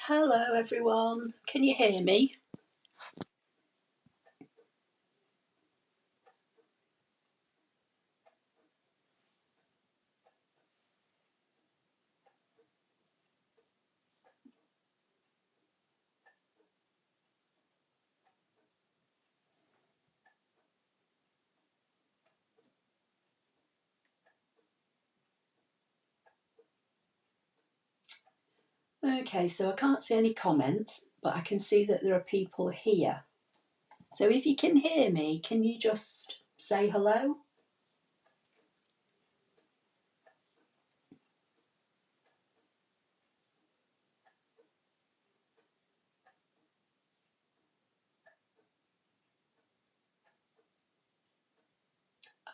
Hello everyone, can you hear me? Okay, so I can't see any comments, but I can see that there are people here. So if you can hear me, can you just say hello?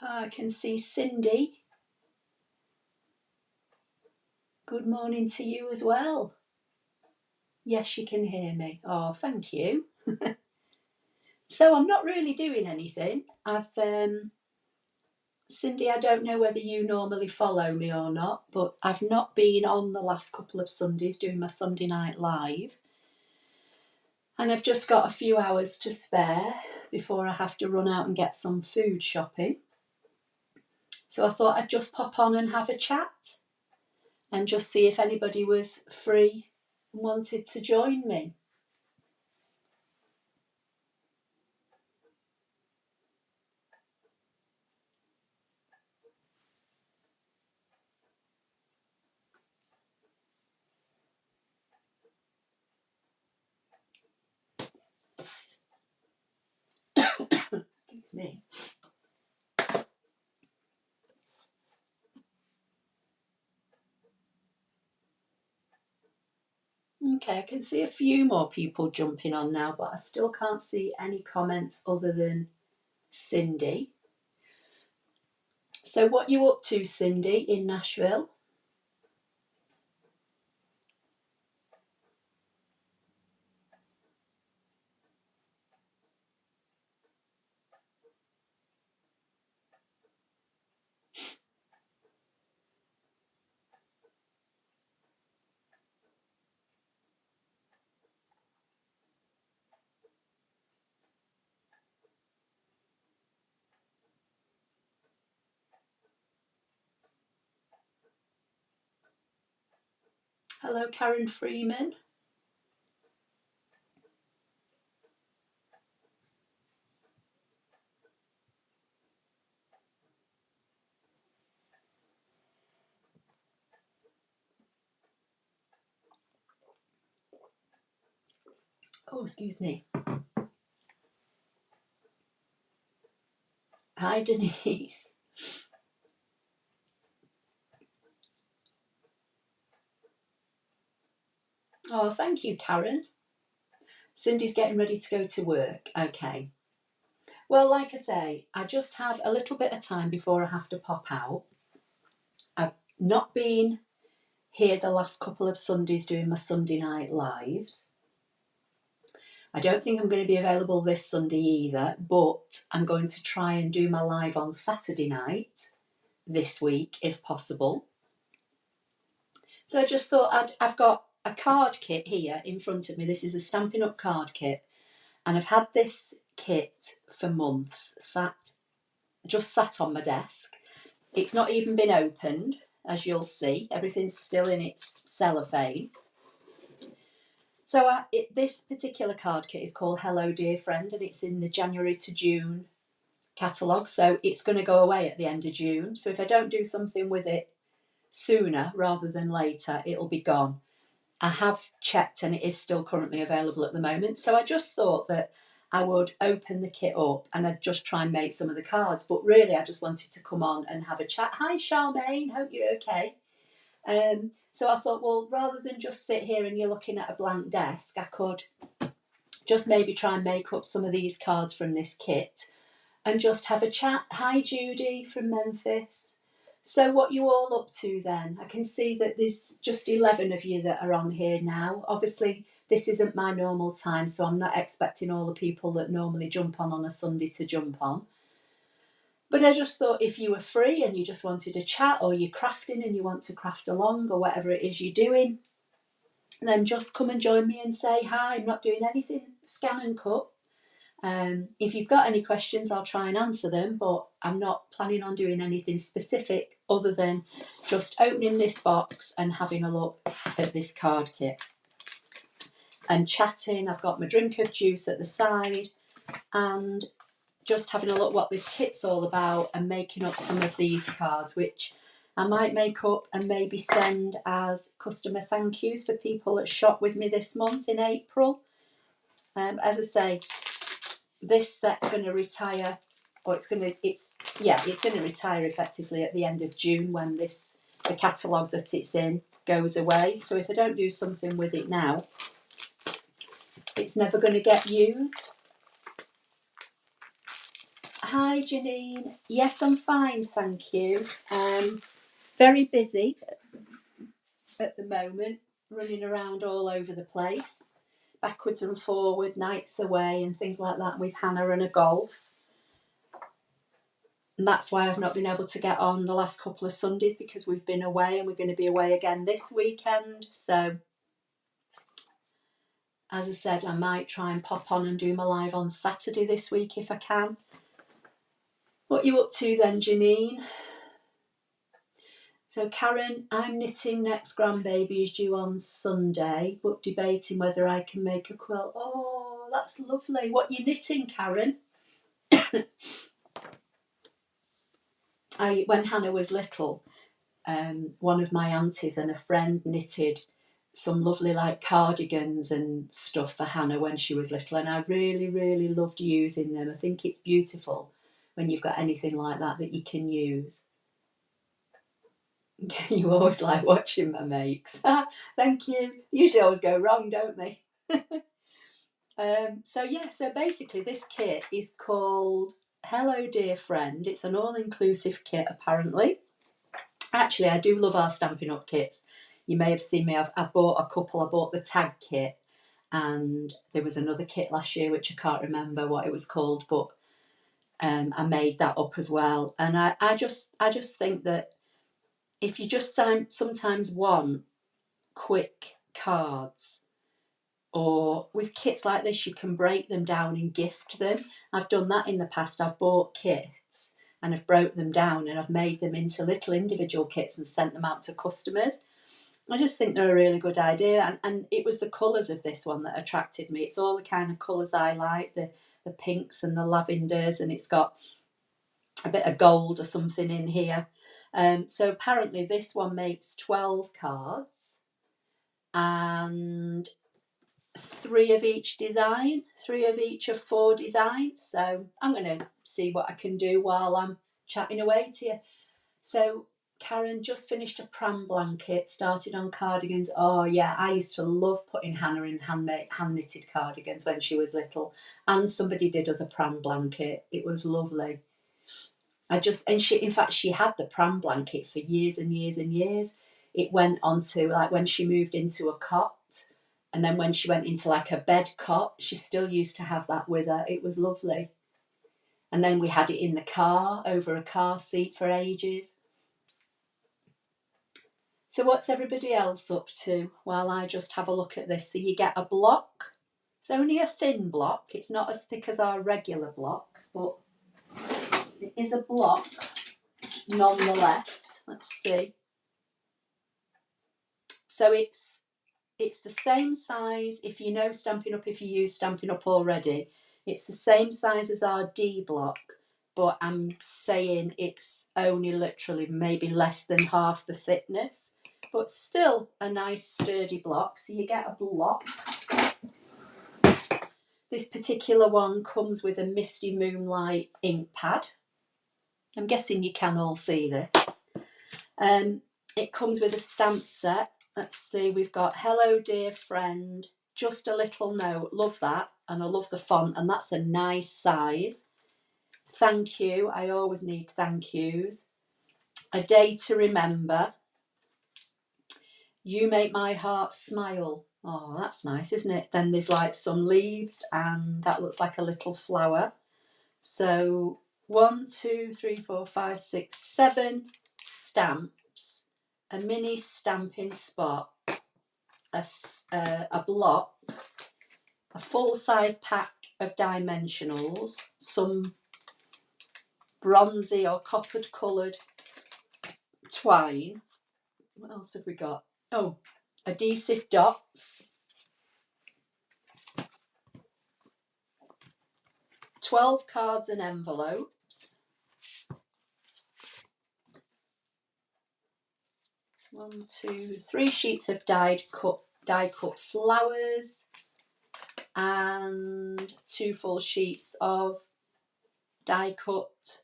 I can see Cindy. Good morning to you as well. Yes, you can hear me. Oh, thank you. So I'm not really doing anything. Cindy, I don't know whether you normally follow me or not, but I've not been on the last couple of Sundays doing my Sunday night live. And I've just got a few hours to spare before I have to run out and get some food shopping. So I thought I'd just pop on and have a chat and just see if anybody was free and wanted to join me. Excuse me. Okay, I can see a few more people jumping on now, but I still can't see any comments other than Cindy. So what you up to, Cindy, in Nashville? Hello, Karen Freeman. Oh, excuse me. Hi, Denise. Oh, thank you, Karen. Cindy's getting ready to go to work. Okay. Well, like I say, I just have a little bit of time before I have to pop out. I've not been here the last couple of Sundays doing my Sunday night lives. I don't think I'm going to be available this Sunday either, but I'm going to try and do my live on Saturday night this week if possible. So I just thought I've got a card kit here in front of me. This is a Stampin' Up card kit, and I've had this kit for months, just sat on my desk. It's not even been opened, as you'll see. Everything's still in its cellophane. So this particular card kit is called Hello Dear Friend, and it's in the January to June catalogue. So it's going to go away at the end of June. So if I don't do something with it sooner rather than later, it'll be gone. I have checked and it is still currently available at the moment. So I just thought that I would open the kit up and I'd just try and make some of the cards. But really, I just wanted to come on and have a chat. Hi, Charmaine. Hope you're okay. So I thought, well, rather than just sit here and you're looking at a blank desk, I could just maybe try and make up some of these cards from this kit and just have a chat. Hi, Judy from Memphis. So what you all up to then? I can see that there's just 11 of you that are on here now. Obviously, this isn't my normal time, so I'm not expecting all the people that normally jump on a Sunday to jump on. But I just thought if you were free and you just wanted to chat, or you're crafting and you want to craft along, or whatever it is you're doing, then just come and join me and say hi. I'm not doing anything scan and cut. If you've got any questions, I'll try and answer them, but I'm not planning on doing anything specific other than just opening this box and having a look at this card kit and chatting. I've got my drink of juice at the side and just having a look what this kit's all about and making up some of these cards, which I might make up and maybe send as customer thank yous for people that shop with me this month in April. As I say, this set's going to retire, or it's going to retire effectively at the end of June when the catalogue that it's in goes away. So if I don't do something with it now, it's never going to get used. Hi Janine. Yes, I'm fine, thank you. Very busy at the moment, running around all over the place, backwards and forward, nights away and things like that with Hannah and a golf. And that's why I've not been able to get on the last couple of Sundays, because we've been away and we're going to be away again this weekend. So, as I said, I might try and pop on and do my live on Saturday this week if I can. What are you up to then, Janine? So Karen, I'm knitting next grandbaby is due on Sunday, but debating whether I can make a quilt. Oh, that's lovely. What are you knitting, Karen? When Hannah was little, one of my aunties and a friend knitted some lovely like cardigans and stuff for Hannah when she was little, and I really, really loved using them. I think it's beautiful when you've got anything like that you can use. You always like watching my makes. Thank you. Usually always go wrong, don't they? So basically this kit is called Hello Dear Friend. It's an all-inclusive kit apparently. Actually, I do love our Stampin' Up kits. You may have seen me, I've bought a couple. I bought the tag kit and there was another kit last year which I can't remember what it was called, but I made that up as well. And I just think that if you just sometimes want quick cards, or with kits like this you can break them down and gift them. I've done that in the past. I've bought kits and I've broke them down and I've made them into little individual kits and sent them out to customers. I just think they're a really good idea, and it was the colours of this one that attracted me. It's all the kind of colours I like, the pinks and the lavenders, and it's got a bit of gold or something in here. So apparently this one makes 12 cards and 3 of each design, 3 of each of 4 designs. So I'm going to see what I can do while I'm chatting away to you. So Karen just finished a pram blanket, started on cardigans. Oh yeah, I used to love putting Hannah in hand knitted cardigans when she was little, and somebody did us a pram blanket. It was lovely. She had the pram blanket for years and years and years. It went on to, like, when she moved into a cot, and then when she went into like a bed cot, she still used to have that with her. It was lovely. And then we had it in the car, over a car seat for ages. So what's everybody else up to while I just have a look at this? So you get a block. It's only a thin block. It's not as thick as our regular blocks, but it is a block nonetheless. Let's see. So it's the same size. If you know Stampin' Up, if you use Stampin' Up already, it's the same size as our D block, but I'm saying it's only literally maybe less than half the thickness, but still a nice sturdy block. So you get a block. This particular one comes with a Misty Moonlight ink pad. I'm guessing you can all see this. It comes with a stamp set. Let's see, we've got Hello Dear Friend, just a little note. Love that, and I love the font, and that's a nice size. Thank you, I always need thank yous. A day to remember. You make my heart smile. Oh, that's nice, isn't it? Then there's like some leaves, and that looks like a little flower. So 1, 2, 3, 4, 5, 6, 7 stamps. A mini stamping spot. a block, a full-size pack of dimensionals, some bronzy or coppered coloured twine. What else have we got? Oh, adhesive dots, 12 cards and envelopes, 3 sheets of die cut flowers, and 2 full sheets of die cut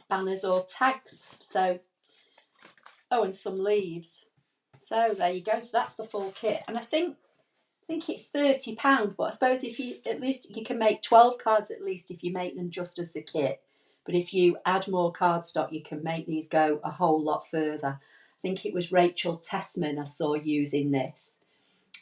banners or tags. So, oh, and some leaves. So there you go. So that's the full kit, and I think it's £30. But I suppose if you you can make 12 cards at least if you make them just as the kit. But if you add more cardstock, you can make these go a whole lot further. I think it was Rachel Tessman I saw using this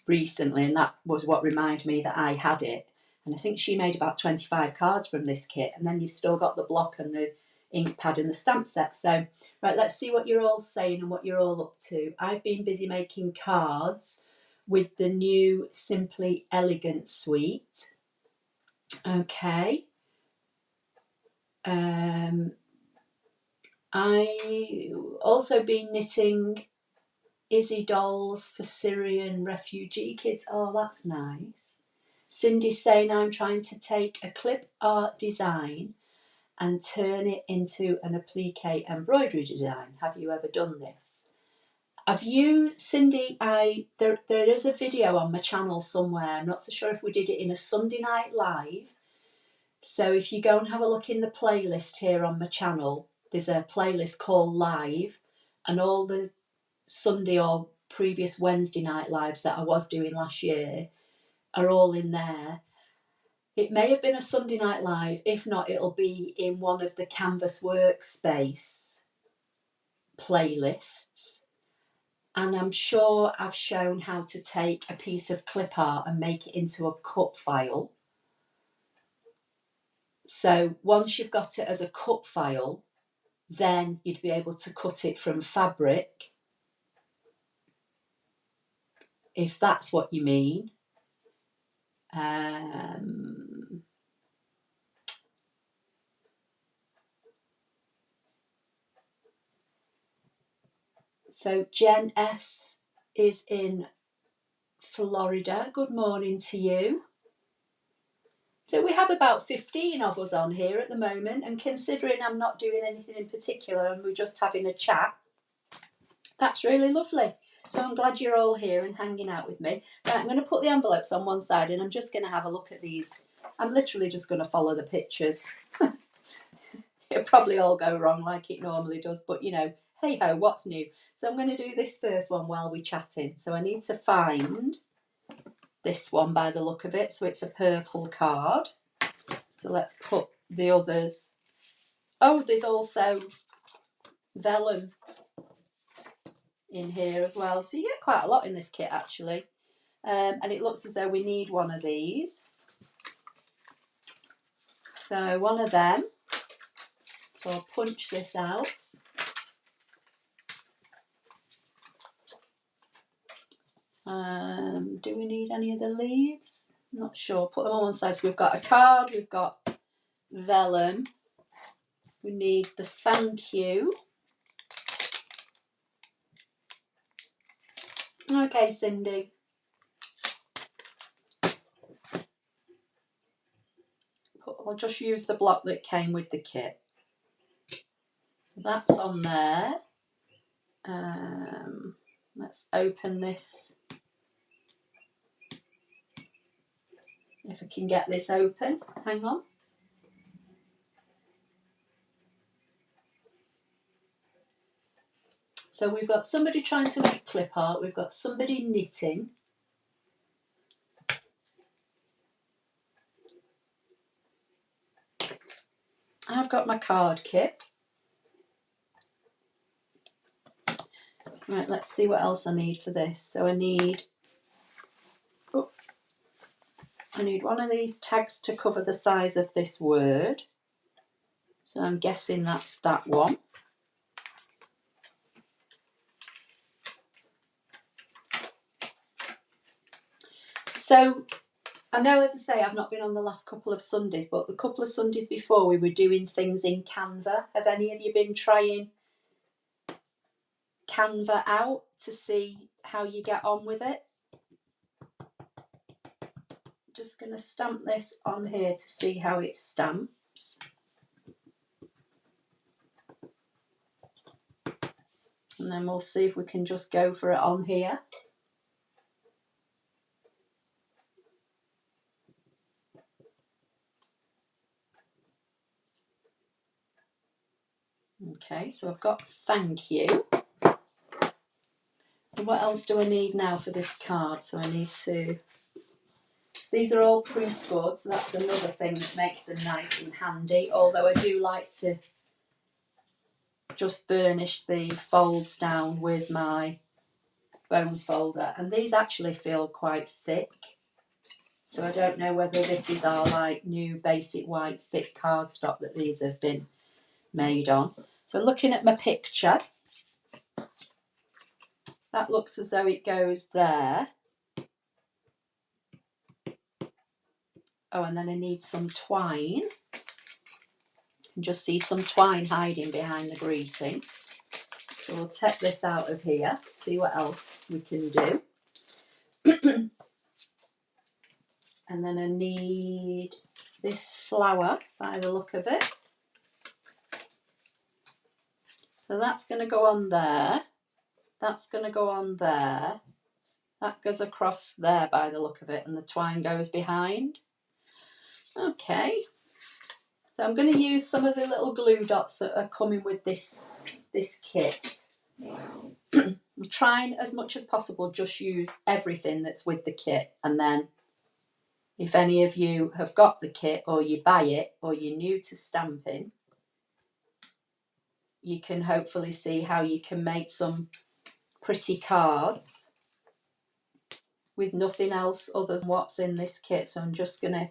recently, and that was what reminded me that I had it. And I think she made about 25 cards from this kit, and then you've still got the block and the ink pad and the stamp set. So, right, let's see what you're all saying and what you're all up to. I've been busy making cards with the new Simply Elegant suite. Okay. I also been knitting Izzy dolls for Syrian refugee kids. Oh, that's nice. Cindy's saying I'm trying to take a clip art design and turn it into an applique embroidery design. Have you ever done this? Have you, Cindy? There is a video on my channel somewhere. I'm not so sure if we did it in a Sunday night live. So if you go and have a look in the playlist here on my channel, there's a playlist called Live, and all the Sunday or previous Wednesday night lives that I was doing last year are all in there. It may have been a Sunday night live. If not, it'll be in one of the Canvas Workspace playlists. And I'm sure I've shown how to take a piece of clip art and make it into a cut file. So once you've got it as a cut file, then you'd be able to cut it from fabric, if that's what you mean. So Jen S is in Florida. Good morning to you. So we have about 15 of us on here at the moment, and considering I'm not doing anything in particular and we're just having a chat, that's really lovely. So I'm glad you're all here and hanging out with me. Right, I'm going to put the envelopes on one side and I'm just going to have a look at these. I'm literally just going to follow the pictures. It'll probably all go wrong like it normally does, but you know, hey ho, what's new? So I'm going to do this first one while we're chatting. So I need to find this one by the look of it. So it's a purple card. So let's put the others. Oh, there's also vellum in here as well. So you get quite a lot in this kit actually. And it looks as though we need one of these. So one of them. So I'll punch this out. Do we need any of the leaves? Not sure. Put them on one side. So we've got a card, we've got vellum. We need the thank you. Okay, Cindy. I'll just use the block that came with the kit. So that's on there. Let's open this. If I can get this open. Hang on. So we've got somebody trying to make clip art. We've got somebody knitting. I've got my card kit. Right, let's see what else I need for this. So I need one of these tags to cover the size of this word. So I'm guessing that's that one. So I know, as I say, I've not been on the last couple of Sundays, but the couple of Sundays before we were doing things in Canva. Have any of you been trying Canva out to see how you get on with it? Just going to stamp this on here to see how it stamps. And then we'll see if we can just go for it on here. Okay, so I've got thank you. So what else do I need now for this card? So I need to... These are all pre-scored, so that's another thing that makes them nice and handy, although I do like to just burnish the folds down with my bone folder. And these actually feel quite thick, so I don't know whether this is our like new basic white thick cardstock that these have been made on. So looking at my picture, that looks as though it goes there. Oh, and then I need some twine. You can just see some twine hiding behind the greeting. So we'll take this out of here, see what else we can do. And then I need this flower by the look of it. So that's going to go on there. That's going to go on there. That goes across there by the look of it, and the twine goes behind. Okay. So I'm going to use some of the little glue dots that are coming with this kit. I'm trying as much as possible just use everything that's with the kit, and then if any of you have got the kit or you buy it or you're new to stamping, you can hopefully see how you can make some pretty cards with nothing else other than what's in this kit. So I'm just going to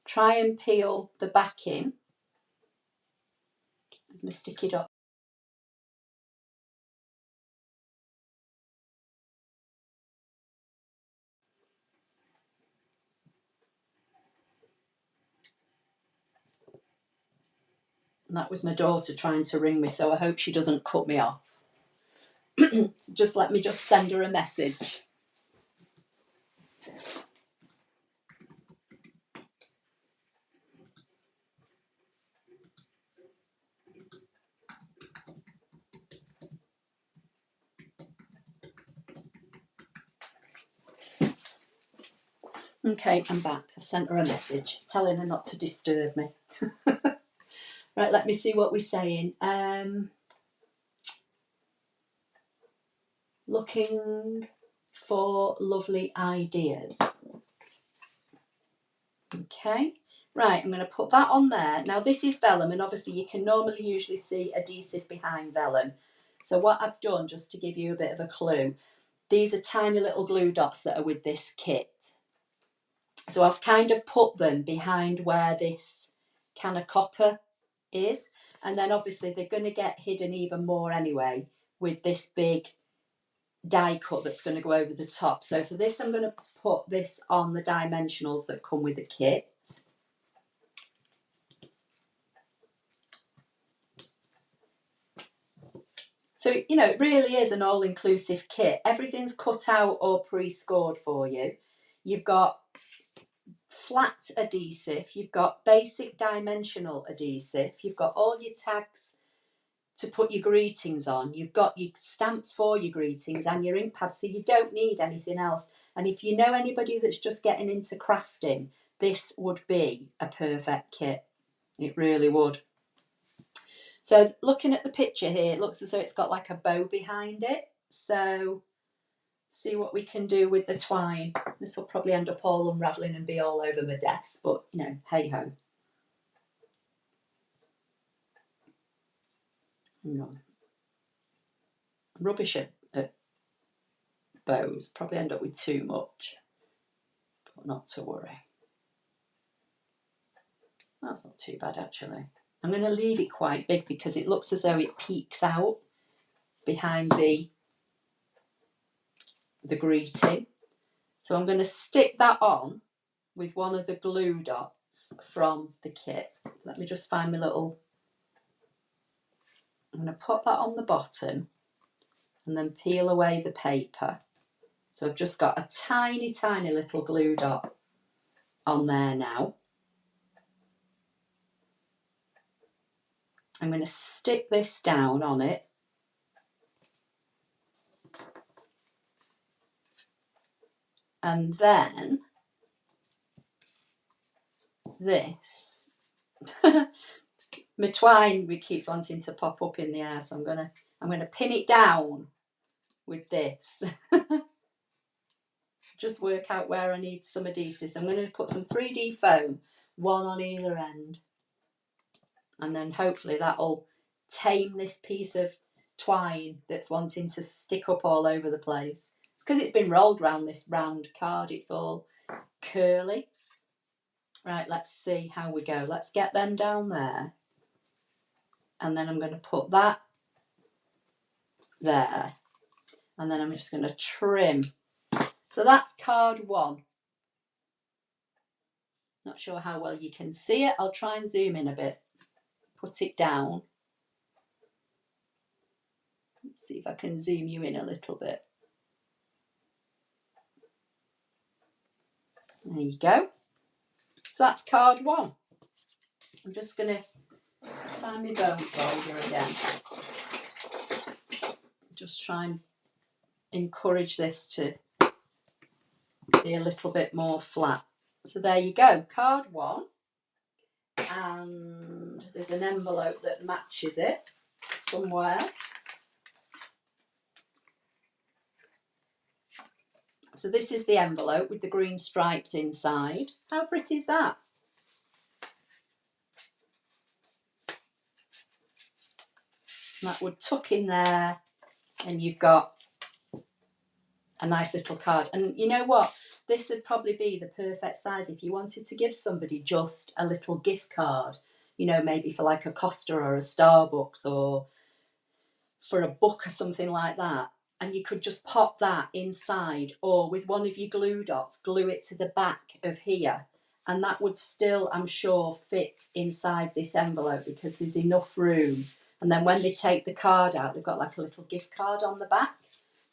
try and peel the backing with my sticky dot. And that was my daughter trying to ring me, so I hope she doesn't cut me off. So just let me just send her a message. Okay, I'm back. I've sent her a message telling her not to disturb me. Right, let me see what we're saying. Looking for lovely ideas. Okay, right, I'm going to put that on there. Now this is vellum, and obviously you can normally usually see adhesive behind vellum. So what I've done, just to give you a bit of a clue, these are tiny little glue dots that are with this kit. So I've kind of put them behind where this can of copper is, and then obviously they're going to get hidden even more anyway with this big die cut that's going to go over the top. So for this, I'm going to put this on the dimensionals that come with the kit. So, you know, it really is an all-inclusive kit. Everything's cut out or pre-scored for you. You've got flat adhesive, you've got basic dimensional adhesive, you've got all your tags to put your greetings on, you've got your stamps for your greetings and your ink pads, so you don't need anything else. And if you know anybody that's just getting into crafting, this would be a perfect kit. It really would. So looking at the picture here, it looks as though it's got like a bow behind it. So see what we can do with the twine. This will probably end up all unravelling and be all over my desk, but you know, hey ho. No. Rubbish at bows. Probably end up with too much, but not to worry. That's not too bad actually. I'm going to leave it quite big because it looks as though it peeks out behind the greeting. So I'm going to stick that on with one of the glue dots from the kit. Let me just find my little... I'm going to put that on the bottom and then peel away the paper. So I've just got a tiny, tiny little glue dot on there now. I'm going to stick this down on it. And then this, my twine keeps wanting to pop up in the air, so I'm gonna pin it down with this. Just work out where I need some adhesive. I'm going to put some 3D foam, one on either end, and then hopefully that'll tame this piece of twine that's wanting to stick up all over the place. It's because it's been rolled round this round card, it's all curly. Right, let's see how we go. Let's get them down there. And then I'm going to put that there. And then I'm just going to trim. So that's card 1. Not sure how well you can see it. I'll try and zoom in a bit. Put it down. Let's see if I can zoom you in a little bit. There you go. So that's card 1. I'm just going to find my bone folder again. Just try and encourage this to be a little bit more flat. So there you go, card 1. And there's an envelope that matches it somewhere. So this is the envelope with the green stripes inside. How pretty is that? That would tuck in there and you've got a nice little card. And you know what? This would probably be the perfect size if you wanted to give somebody just a little gift card, you know, maybe for like a Costa or a Starbucks or for a book or something like that. And you could just pop that inside, or with one of your glue dots, glue it to the back of here. And that would still, I'm sure, fit inside this envelope because there's enough room. And then when they take the card out, they've got like a little gift card on the back.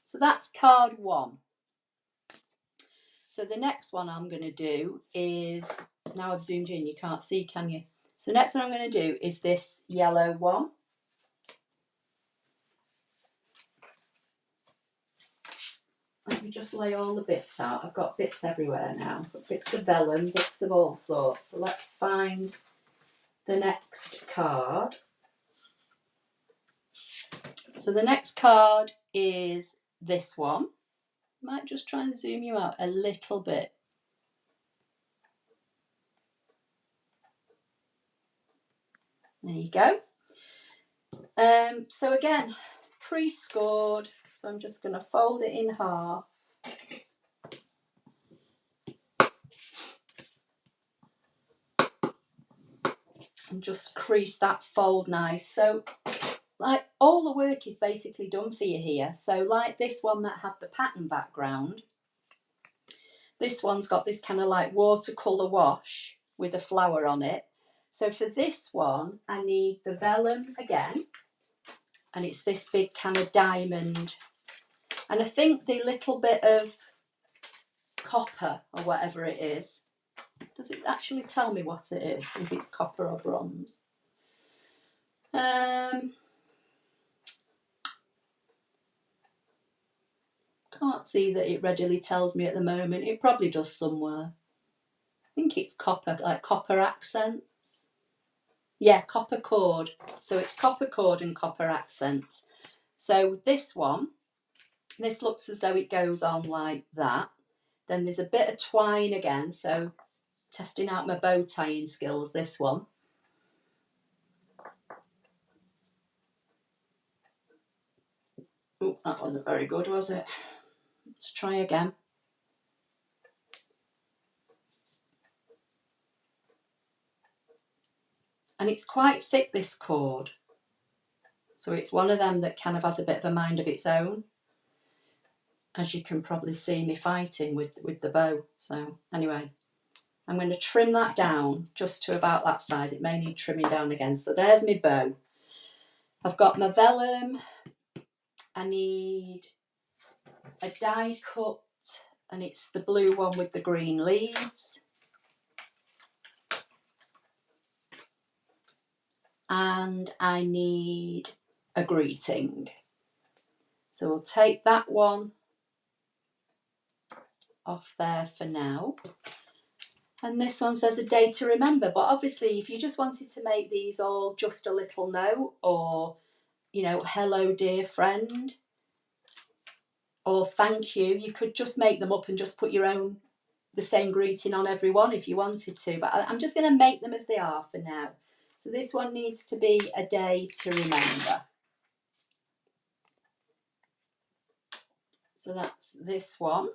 So that's card 1. So the next one I'm going to do is, now I've zoomed in, you can't see, can you? So the next one I'm going to do is this yellow one. Let me just lay all the bits out. I've got bits everywhere now. I've got bits of vellum, bits of all sorts. So let's find the next card. So the next card is this one. Might just try and zoom you out a little bit. There you go. So again, pre-scored. So I'm just going to fold it in half. And just crease that fold nice. So like all the work is basically done for you here. So like this one that had the pattern background, this one's got this kind of like watercolour wash with a flower on it. So for this one, I need the vellum again. And it's this big kind of diamond. And I think the little bit of copper or whatever it is, does it actually tell me what it is, if it's copper or bronze? Can't see that it readily tells me at the moment. It probably does somewhere. I think it's copper, like copper accents. Yeah, copper cord. So it's copper cord and copper accents. So this one, this looks as though it goes on like that. Then there's a bit of twine again, so testing out my bow tying skills, this one. Oh, that wasn't very good, was it? Let's try again. And it's quite thick, this cord. So it's one of them that kind of has a bit of a mind of its own. as you can probably see me fighting with the bow. So anyway, I'm going to trim that down just to about that size. It may need trimming down again. So there's my bow. I've got my vellum. I need a die cut, and it's the blue one with the green leaves. And I need a greeting. So we'll take that one off there for now. And this one says a day to remember. But obviously, if you just wanted to make these all just a little note, or, you know, hello, dear friend, or thank you, you could just make them up and just put your own, the same greeting on every one if you wanted to. But I'm just going to make them as they are for now. So this one needs to be a day to remember. So that's this one.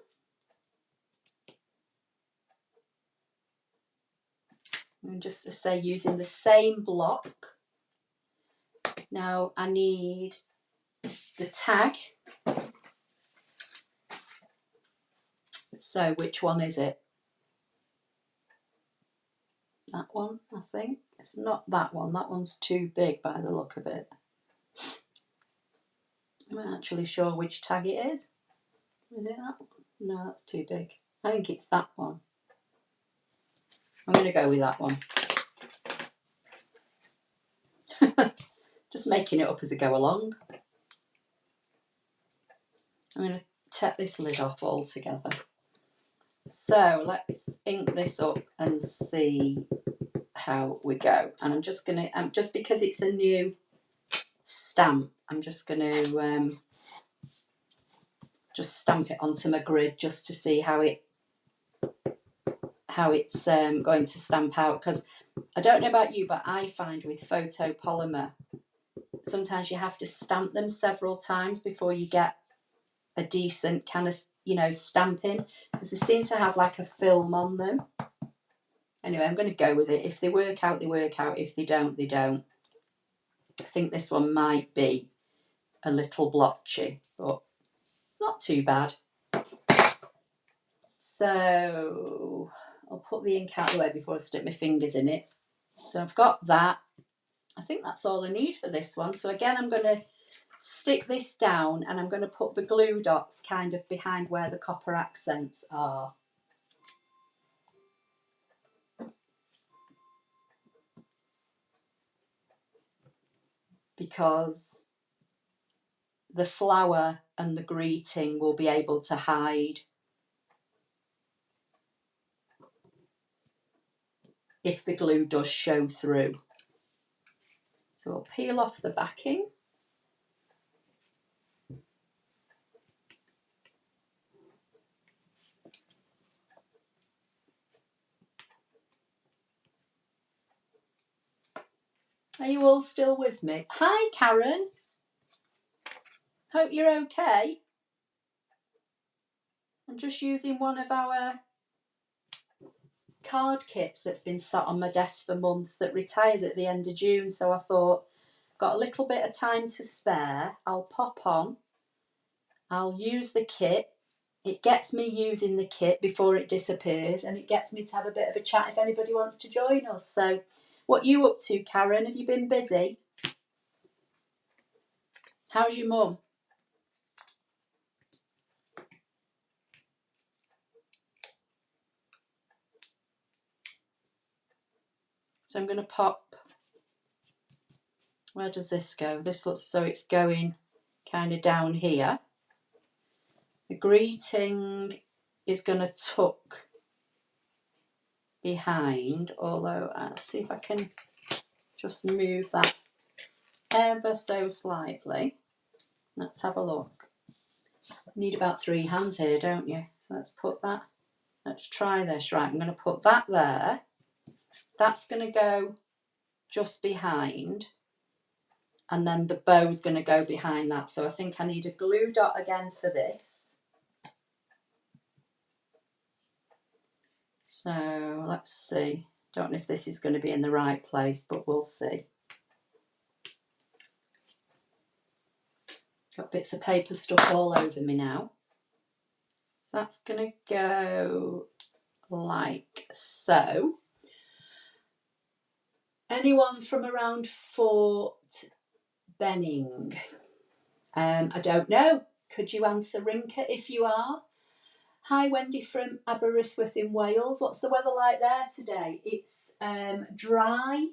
And just to say, using the same block. Now I need the tag. So which one is it? That one, I think. It's not that one. That one's too big by the look of it. I'm not actually sure which tag it is. Is it that one? No, that's too big. I think it's that one. I'm going to go with that one. Just making it up as I go along. I'm going to take this lid off altogether. So let's ink this up and see how we go. And I'm just going to, just because it's a new stamp, I'm just going to just stamp it onto my grid just to see how it's going to stamp out. Because I don't know about you, but I find with photopolymer, sometimes you have to stamp them several times before you get a decent kind of, you know, stamping, because they seem to have like a film on them. Anyway, I'm going to go with it. If they work out, they work out. If they don't, they don't. I think this one might be a little blotchy, but not too bad. So I'll put the ink out of the way before I stick my fingers in it. So I've got that. I think that's all I need for this one. So again, I'm going to stick this down and I'm going to put the glue dots kind of behind where the copper accents are. Because the flower and the greeting will be able to hide if the glue does show through. So we'll peel off the backing. Are you all still with me? Hi, Karen. Hope you're okay. I'm just using one of our card kits that's been sat on my desk for months that retires at the end of June. So I thought, got a little bit of time to spare. I'll pop on. I'll use the kit. It gets me using the kit before it disappears, and it gets me to have a bit of a chat if anybody wants to join us. So what are you up to, Karen? Have you been busy? How's your mum? So I'm going to pop, where does this go? This looks as though it's going kind of down here. The greeting is going to tuck behind, although I'll see if I can just move that ever so slightly. Let's have a look. You need about 3 hands here, don't you? So let's put that, let's try this. Right, I'm going to put that there. That's going to go just behind, and then the bow's going to go behind that. So I think I need a glue dot again for this. So let's see. Don't know if this is going to be in the right place, but we'll see. Got bits of paper stuck all over me now. That's going to go like so. Anyone from around Fort Benning? I don't know. Could you answer, Rinka, if you are? Hi, Wendy from Aberystwyth in Wales. What's the weather like there today? It's dry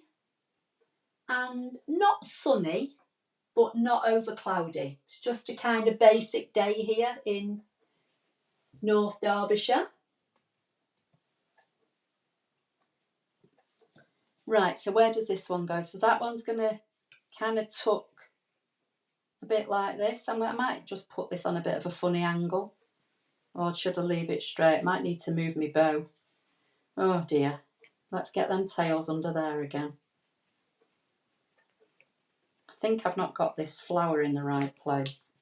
and not sunny, but not over cloudy. It's just a kind of basic day here in North Derbyshire. Right, so where does this one go? So that one's going to kind of tuck a bit like this. I might just put this on a bit of a funny angle. Or should I leave it straight? I might need to move my bow. Oh dear. Let's get them tails under there again. I think I've not got this flower in the right place.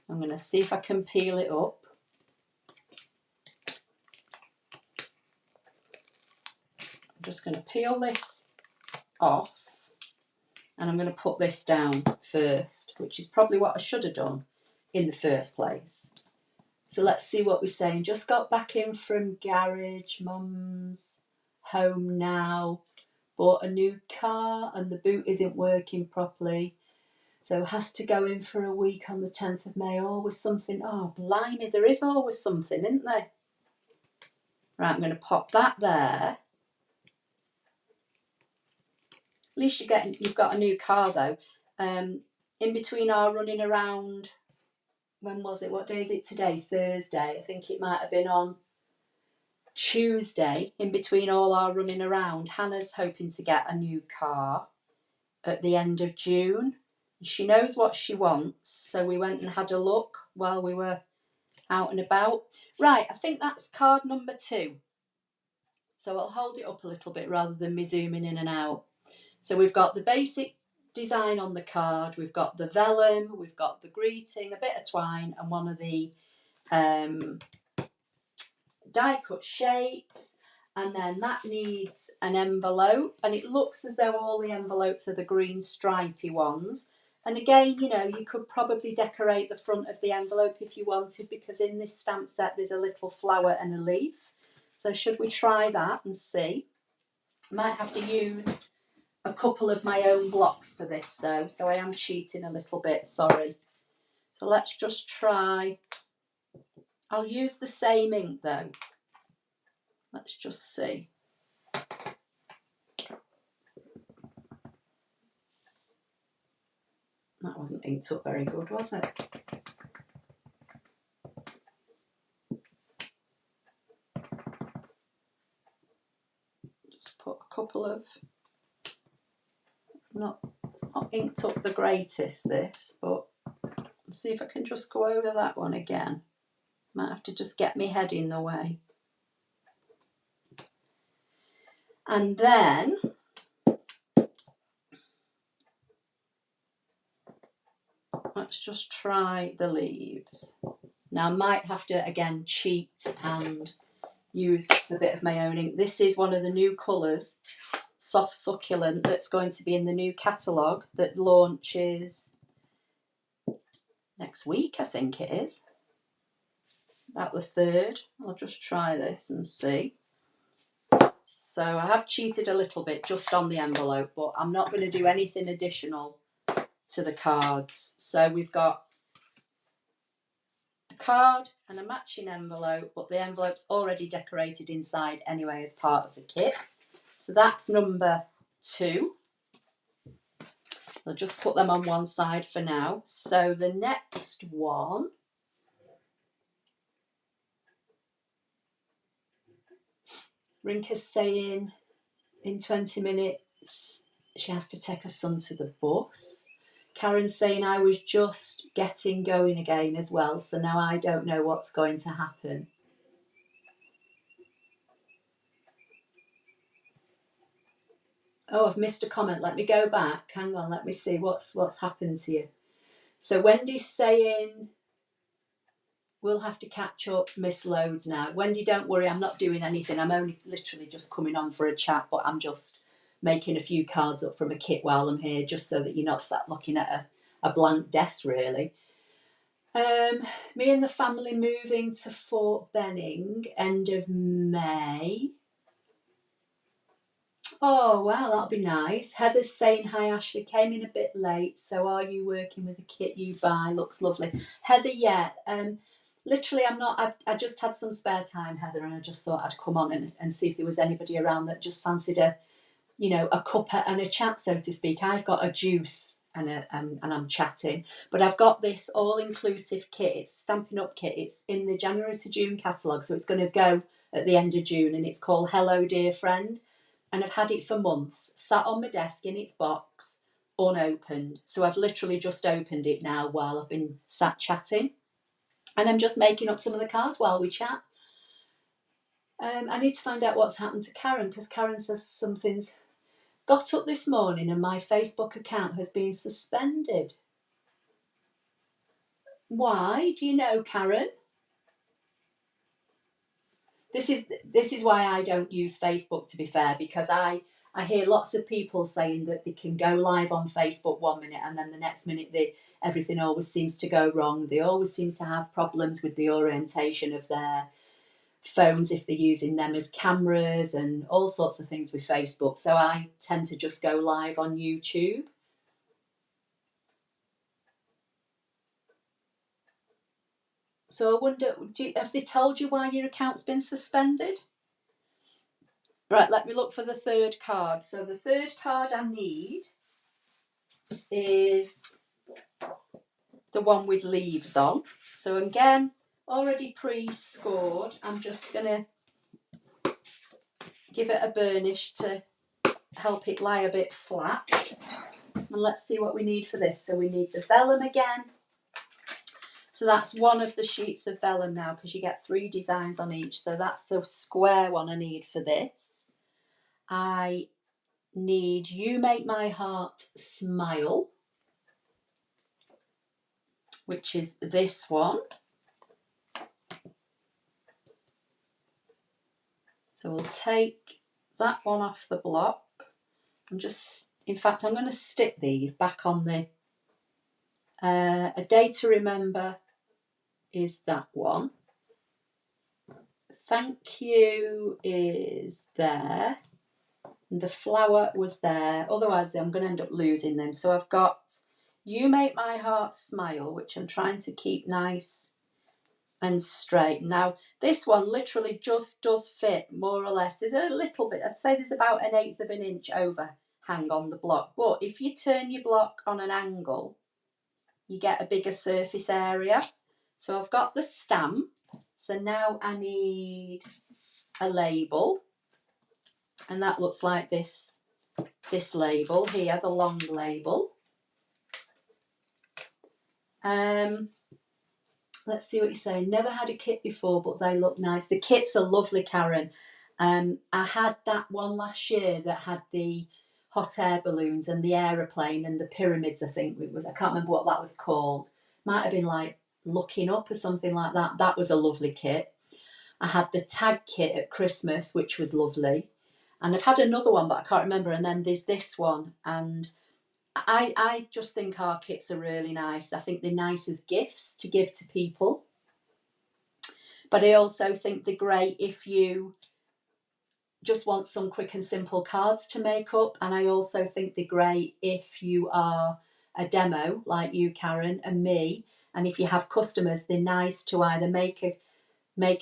I'm going to see if I can peel it up. I'm just going to peel this off. And I'm going to put this down first, which is probably what I should have done in the first place. So let's see what we're saying. Just got back in from garage, mum's home now. Bought a new car and the boot isn't working properly. So has to go in for a week on the 10th of May. Always something. Oh, blimey, there is always something, isn't there? Right, I'm going to pop that there. At least you've got a new car though. In between our running around, when was it? What day is it today? Thursday. I think it might have been on Tuesday. In between all our running around, Hannah's hoping to get a new car at the end of June. She knows what she wants, so we went and had a look while we were out and about. Right, I think that's card number 2. So I'll hold it up a little bit rather than me zooming in and out. So we've got the basic design on the card, we've got the vellum, we've got the greeting, a bit of twine and one of the die cut shapes, and then that needs an envelope, and it looks as though all the envelopes are the green stripy ones. And again, you know, you could probably decorate the front of the envelope if you wanted, because in this stamp set there's a little flower and a leaf. So should we try that and see? I might have to use a couple of my own blocks for this though, so I am cheating a little bit, sorry. So let's just try. I'll use the same ink though. Let's just see. That wasn't inked up very good, was it? Just put a couple of, it's not inked up the greatest, this, but let's see if I can just go over that one again. Might have to just get my head in the way. And then let's just try the leaves. Now I might have to again cheat and use a bit of my own ink. This is one of the new colours, Soft Succulent, that's going to be in the new catalogue that launches next week, I think it is. About the 3rd. I'll just try this and see. So I have cheated a little bit just on the envelope, but I'm not going to do anything additional to the cards. So we've got a card and a matching envelope, but the envelope's already decorated inside anyway as part of the kit. So that's number 2. I'll just put them on one side for now. So the next one, Rinka's saying in 20 minutes she has to take her son to the bus. Karen's saying I was just getting going again as well, so now I don't know what's going to happen. Oh, I've missed a comment. Let me go back. Hang on, let me see what's happened to you. So Wendy's saying we'll have to catch up, miss loads now. Wendy, don't worry, I'm not doing anything. I'm only literally just coming on for a chat, but I'm just making a few cards up from a kit while I'm here, just so that you're not sat looking at a blank desk, really. Me and the family moving to Fort Benning end of May. Oh, wow, that'll be nice. Heather's saying, hi, Ashley, came in a bit late. So are you working with the kit you buy? Looks lovely. Heather, yeah. Literally, I'm not. I just had some spare time, Heather, and I just thought I'd come on and see if there was anybody around that just fancied a cuppa and a chat, so to speak. I've got a juice and I'm chatting, but I've got this all-inclusive kit. It's a Stampin' Up kit. It's in the January to June catalogue, so it's going to go at the end of June, and it's called Hello Dear Friend. And I've had it for months, sat on my desk in its box, unopened. So I've literally just opened it now while I've been sat chatting. And I'm just making up some of the cards while we chat. I need to find out what's happened to Karen, because Karen says something's got up this morning and my Facebook account has been suspended. Why? Do you know, Karen? This is why I don't use Facebook, to be fair, because I hear lots of people saying that they can go live on Facebook 1 minute and then the next minute everything always seems to go wrong. They always seem to have problems with the orientation of their phones if they're using them as cameras and all sorts of things with Facebook. So I tend to just go live on YouTube. So I wonder, have they told you why your account's been suspended? Right, let me look for the third card. So the third card I need is the one with leaves on. So again, already pre-scored. I'm just going to give it a burnish to help it lie a bit flat. And let's see what we need for this. So we need the vellum again. So that's one of the sheets of vellum now, because you get 3 designs on each. So that's the square one I need for this. I need You Make My Heart Smile, which is this one. So we'll take that one off the block. In fact, I'm going to stick these back on the, A Day to Remember is that one. Thank You is there. And the flower was there. Otherwise, I'm going to end up losing them. So I've got You Make My Heart Smile, which I'm trying to keep nice and straight. Now, this one literally just does fit, more or less. There's a little bit, I'd say there's about 1/8 of an inch overhang on the block. But if you turn your block on an angle, you get a bigger surface area. So I've got the stamp. So now I need a label. And that looks like this label here, the long label. Let's see what you say. Never had a kit before, but they look nice. The kits are lovely, Karen. I had that one last year that had the hot air balloons and the aeroplane and the pyramids, I think it was. I can't remember what that was called. Might have been like Looking Up or something like that. That was a lovely kit. I had the tag kit at Christmas, which was lovely. And I've had another one, but I can't remember. And then there's this one. And I just think our kits are really nice. I think they're nice as gifts to give to people. But I also think they're great if you just want some quick and simple cards to make up. And I also think they're great if you are a demo like you, Karen, and me. And if you have customers, they're nice to either make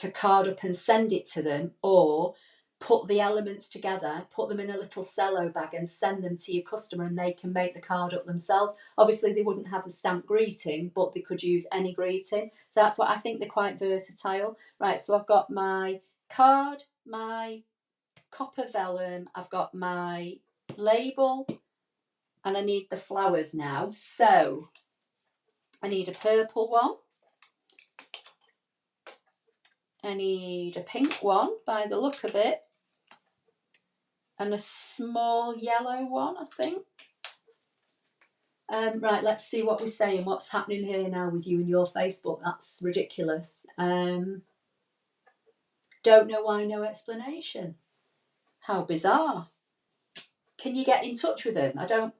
a card up and send it to them, or put the elements together, put them in a little cello bag and send them to your customer, and they can make the card up themselves. Obviously, they wouldn't have the stamp greeting, but they could use any greeting. So that's what I think, they're quite versatile. Right, so I've got my card, my copper vellum, I've got my label, and I need the flowers now. So I need a purple one. I need a pink one by the look of it. And a small yellow one, I think. Right, let's see what we're saying. What's happening here now with you and your Facebook? That's ridiculous. Don't know why, no explanation. How bizarre. Can you get in touch with them? I don't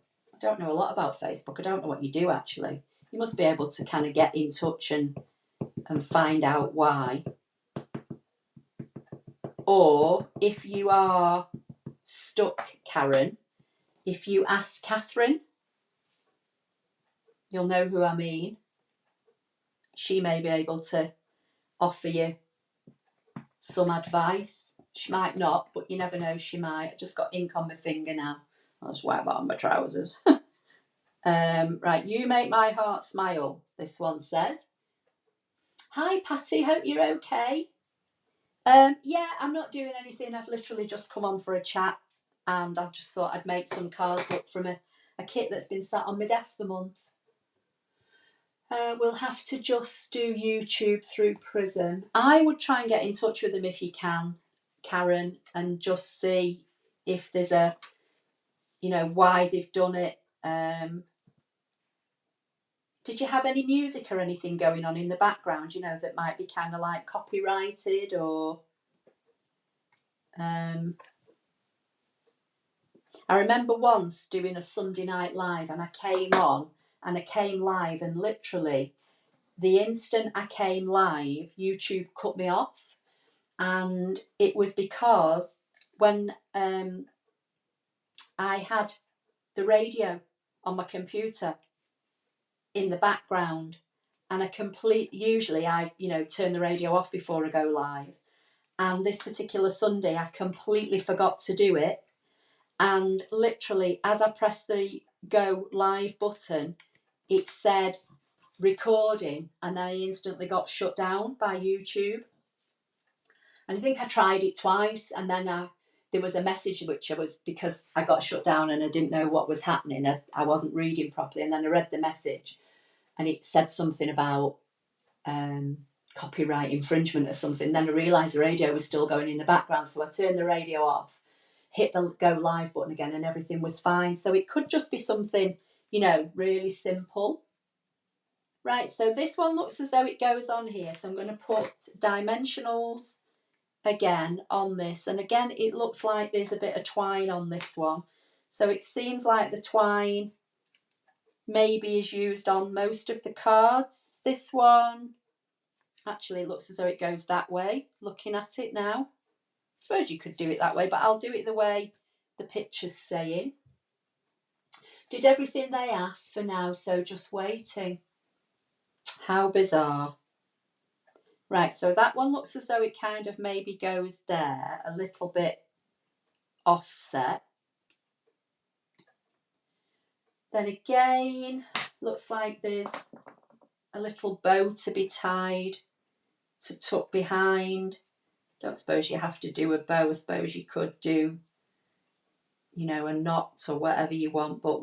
know a lot about Facebook. I don't know what you do, actually. You must be able to kind of get in touch and find out why. Or if you are stuck, Karen, if you ask Catherine, you'll know who I mean. She may be able to offer you some advice. She might not, but you never know, she might. I just got ink on my finger now. I'll just wipe that on my trousers. Right, you make my heart smile, this one says. Hi, Patty, hope you're okay. Yeah, I'm not doing anything. I've literally just come on for a chat, and I've just thought I'd make some cards up from a kit that's been sat on my desk for months. We'll have to just do YouTube through Prism. I would try and get in touch with them if you can, Karen, and just see if there's a, you know, why they've done it. Did you have any music or anything going on in the background, you know, that might be kind of like copyrighted or... I remember once doing a Sunday night live, and I came on and I came live, and literally the instant I came live, YouTube cut me off. And it was because when I had the radio on my computer in the background, and usually I, you know, turn the radio off before I go live. And this particular Sunday, I completely forgot to do it. And literally, as I pressed the go live button, it said recording, and then I instantly got shut down by YouTube. And I think I tried it twice, and then there was a message which because I got shut down and I didn't know what was happening. I wasn't reading properly, and then I read the message, and it said something about copyright infringement or something. Then I realised the radio was still going in the background, so I turned the radio off, hit the go live button again, and everything was fine. So it could just be something, you know, really simple. Right, so this one looks as though it goes on here. So I'm going to put dimensionals again on this. And again, it looks like there's a bit of twine on this one. So it seems like the twine maybe is used on most of the cards. This one, actually, it looks as though it goes that way, looking at it now. I suppose you could do it that way, but I'll do it the way the picture's saying. Did everything they asked for now, so just waiting. How bizarre. Right, so that one looks as though it kind of maybe goes there, a little bit offset. Then again, looks like there's a little bow to be tied to tuck behind. Don't suppose you have to do a bow. I suppose you could do, you know, a knot or whatever you want, but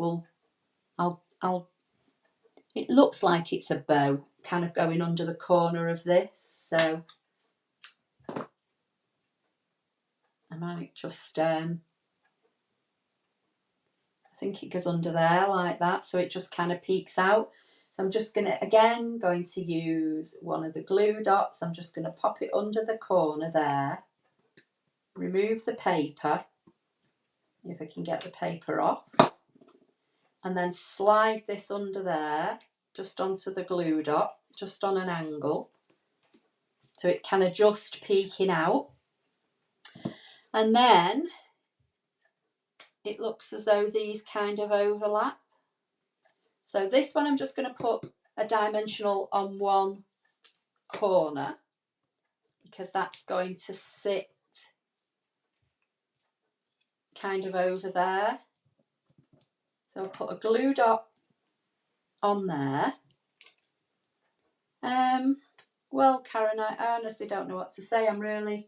it looks like it's a bow kind of going under the corner of this, so I might just I think it goes under there like that, so it just kind of peeks out. So I'm just going to use one of the glue dots. I'm just going to pop it under the corner there, remove the paper, if I can get the paper off, and then slide this under there, just onto the glue dot, just on an angle, so it kind of just peeking out. And then it looks as though these kind of overlap. So this one I'm just going to put a dimensional on one corner, because that's going to sit kind of over there. So I'll put a glue dot on there. Well, Karen, I honestly don't know what to say. I'm really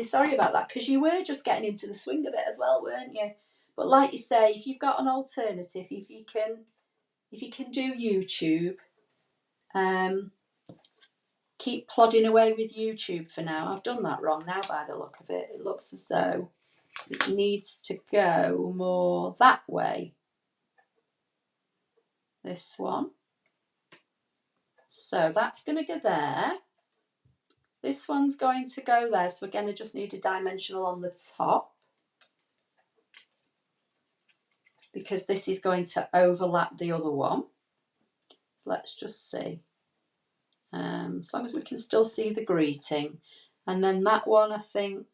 sorry about that, because you were just getting into the swing of it as well, weren't you? But like you say, if you've got an alternative, if you can do YouTube, keep plodding away with YouTube for now. I've done that wrong now by the look of it. It looks as though it needs to go more that way. This one. So that's going to go there. This one's going to go there. So again, I just need a dimensional on the top, because this is going to overlap the other one. Let's just see. As long as we can still see the greeting. And then that one, I think,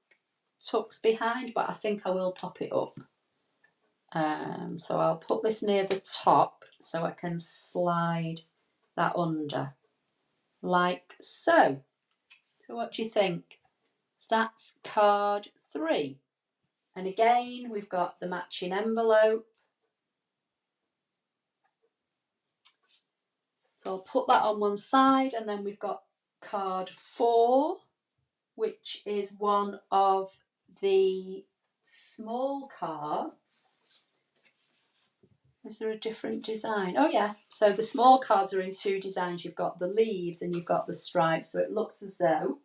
tucks behind, but I think I will pop it up. So I'll put this near the top so I can slide that under, like so. So what do you think? So that's card 3. And again, we've got the matching envelope. So I'll put that on one side, and then we've got card 4, which is one of the small cards. Is there a different design? Oh yeah, so the small cards are in 2 designs. You've got the leaves and you've got the stripes. So it looks as though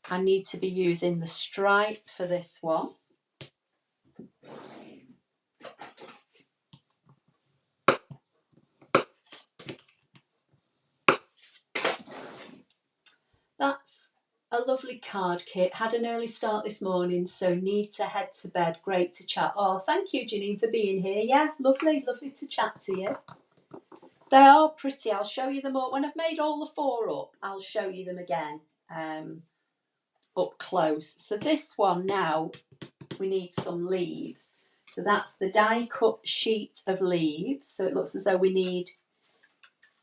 I need to be using the stripe for this one. That's a lovely card kit. Had an early start this morning, so need to head to bed. Great to chat. Oh, thank you, Janine, for being here. Yeah, lovely, lovely to chat to you. They are pretty. I'll show you them all. When I've made all the 4 up, I'll show you them again up close. So this one now, we need some leaves. So that's the die cut sheet of leaves. So it looks as though we need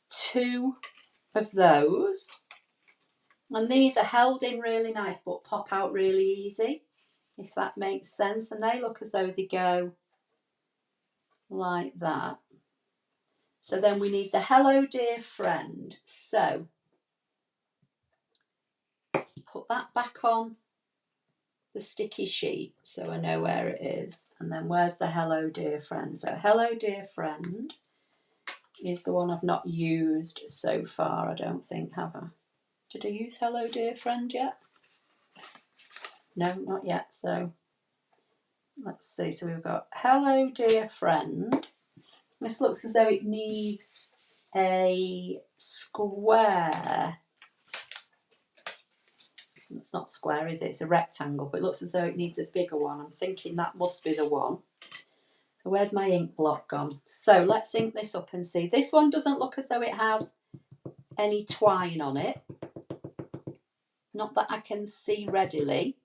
2 of those. And these are held in really nice, but pop out really easy, if that makes sense. And they look as though they go like that. So then we need the hello dear friend. So put that back on the sticky sheet so I know where it is. And then where's the hello dear friend? So hello dear friend is the one I've not used so far, I don't think, have I? Did I use hello dear friend yet? No, not yet. So let's see. So we've got hello dear friend. This looks as though it needs a square. It's not square, is it? It's a rectangle, but it looks as though it needs a bigger one. I'm thinking that must be the one. So where's my ink block gone? So let's ink this up and see. This one doesn't look as though it has any twine on it. Not that I can see readily.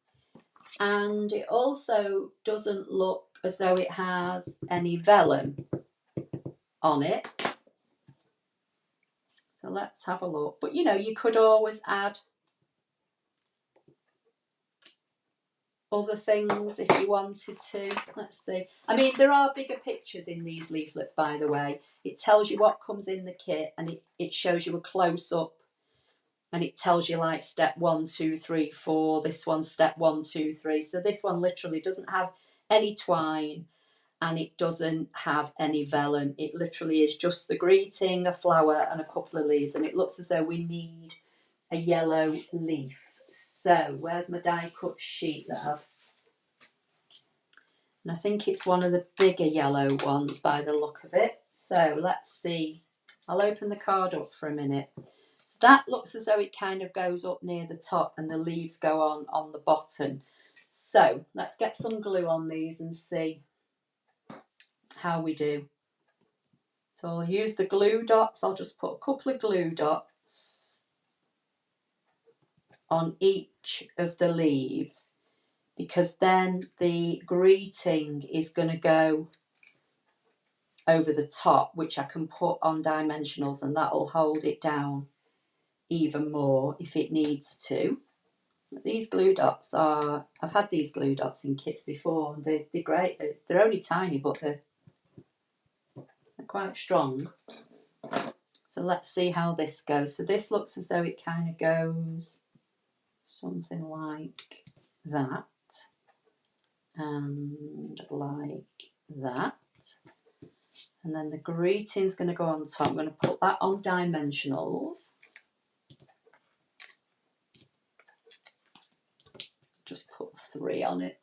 And it also doesn't look as though it has any vellum on it. So let's have a look. But you know, you could always add other things if you wanted to. Let's see. I mean, there are bigger pictures in these leaflets, by the way. It tells you what comes in the kit, and it shows you a close-up, and it tells you like step 1, 2, 3, 4. This one's step 1, 2, 3. So this one literally doesn't have any twine, and it doesn't have any vellum. It literally is just the greeting, a flower, and a couple of leaves, and it looks as though we need a yellow leaf. So where's my die cut sheet that I've... And I think it's one of the bigger yellow ones by the look of it. So let's see. I'll open the card up for a minute. So that looks as though it kind of goes up near the top and the leaves go on the bottom. So let's get some glue on these and see how we do. So I'll use the glue dots. I'll just put a couple of glue dots on each of the leaves, because then the greeting is going to go over the top, which I can put on dimensionals, and that'll hold it down even more if it needs to. These glue dots are, I've had these glue dots in kits before, and they're great. They're only tiny, but they're quite strong. So let's see how this goes. So this looks as though it kind of goes something like that and like that. And then the greeting's going to go on top. I'm going to put that on dimensionals. Just put 3 on it.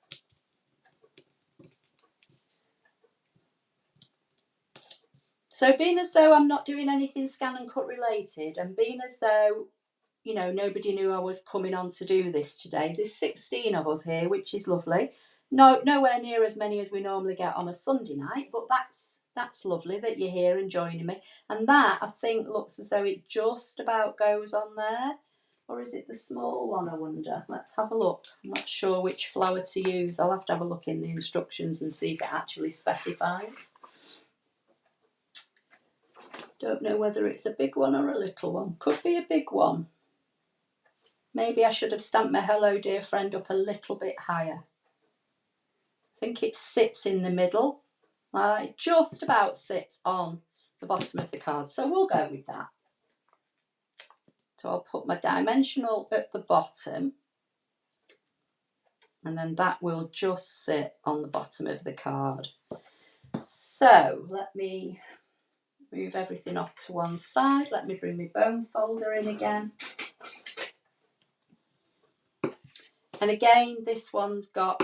So being as though I'm not doing anything ScanNCut related, and being as though, you know, nobody knew I was coming on to do this today, there's 16 of us here, which is lovely. nowhere near as many as we normally get on a Sunday night, but that's lovely that you're here and joining me. And that, I think, looks as though it just about goes on there. Or is it the small one, I wonder? Let's have a look. I'm not sure which flower to use. I'll have to have a look in the instructions and see if it actually specifies. Don't know whether it's a big one or a little one. Could be a big one. Maybe I should have stamped my hello dear friend up a little bit higher. I think it sits in the middle. It just about sits on the bottom of the card. So we'll go with that. So I'll put my dimensional at the bottom, and then that will just sit on the bottom of the card. So let me move everything off to one side. Let me bring my bone folder in again. And again, this one's got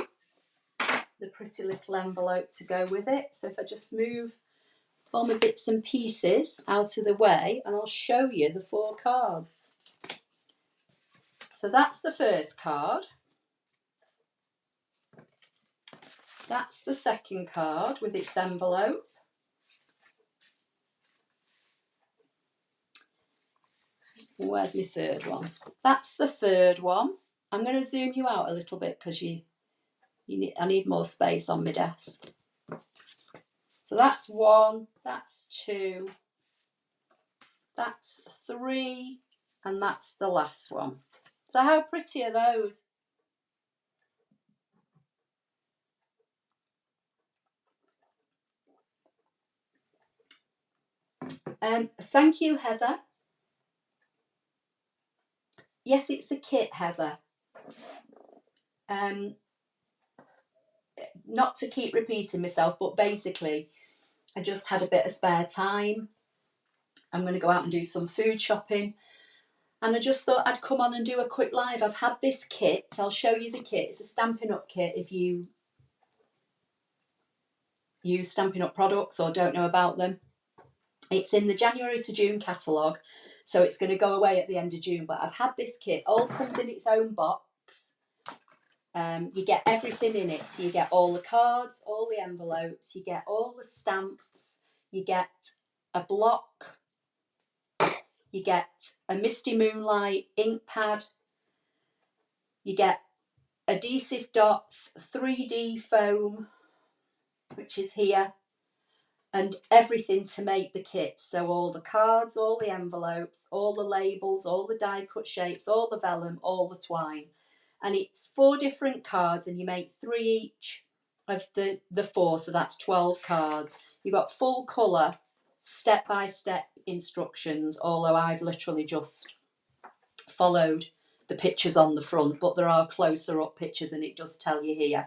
the pretty little envelope to go with it. So if I just move all my bits and pieces out of the way, and I'll show you the 4 cards. So that's the first card. That's the second card with its envelope. Where's my third one? That's the third one. I'm going to zoom you out a little bit because I need more space on my desk. So that's 1, that's 2, that's 3, and that's the last one. So how pretty are those? Thank you, Heather. Yes, it's a kit, Heather. Not to keep repeating myself, but basically I just had a bit of spare time. I'm going to go out and do some food shopping, and I just thought I'd come on and do a quick live. I've had this kit. I'll show you the kit. It's a Stampin' Up kit. If you use Stampin' Up products or don't know about them, it's in the January to June catalogue, so it's going to go away at the end of June. But I've had this kit. All comes in its own box. You get everything in it. So you get all the cards, all the envelopes, you get all the stamps, you get a block, you get a Misty Moonlight ink pad, you get adhesive dots, 3D foam, which is here, and everything to make the kit. So all the cards, all the envelopes, all the labels, all the die cut shapes, all the vellum, all the twine. And it's 4 different cards, and you make 3 each of the 4, so that's 12 cards. You've got full colour, step-by-step instructions, although I've literally just followed the pictures on the front, but there are closer up pictures and it does tell you here.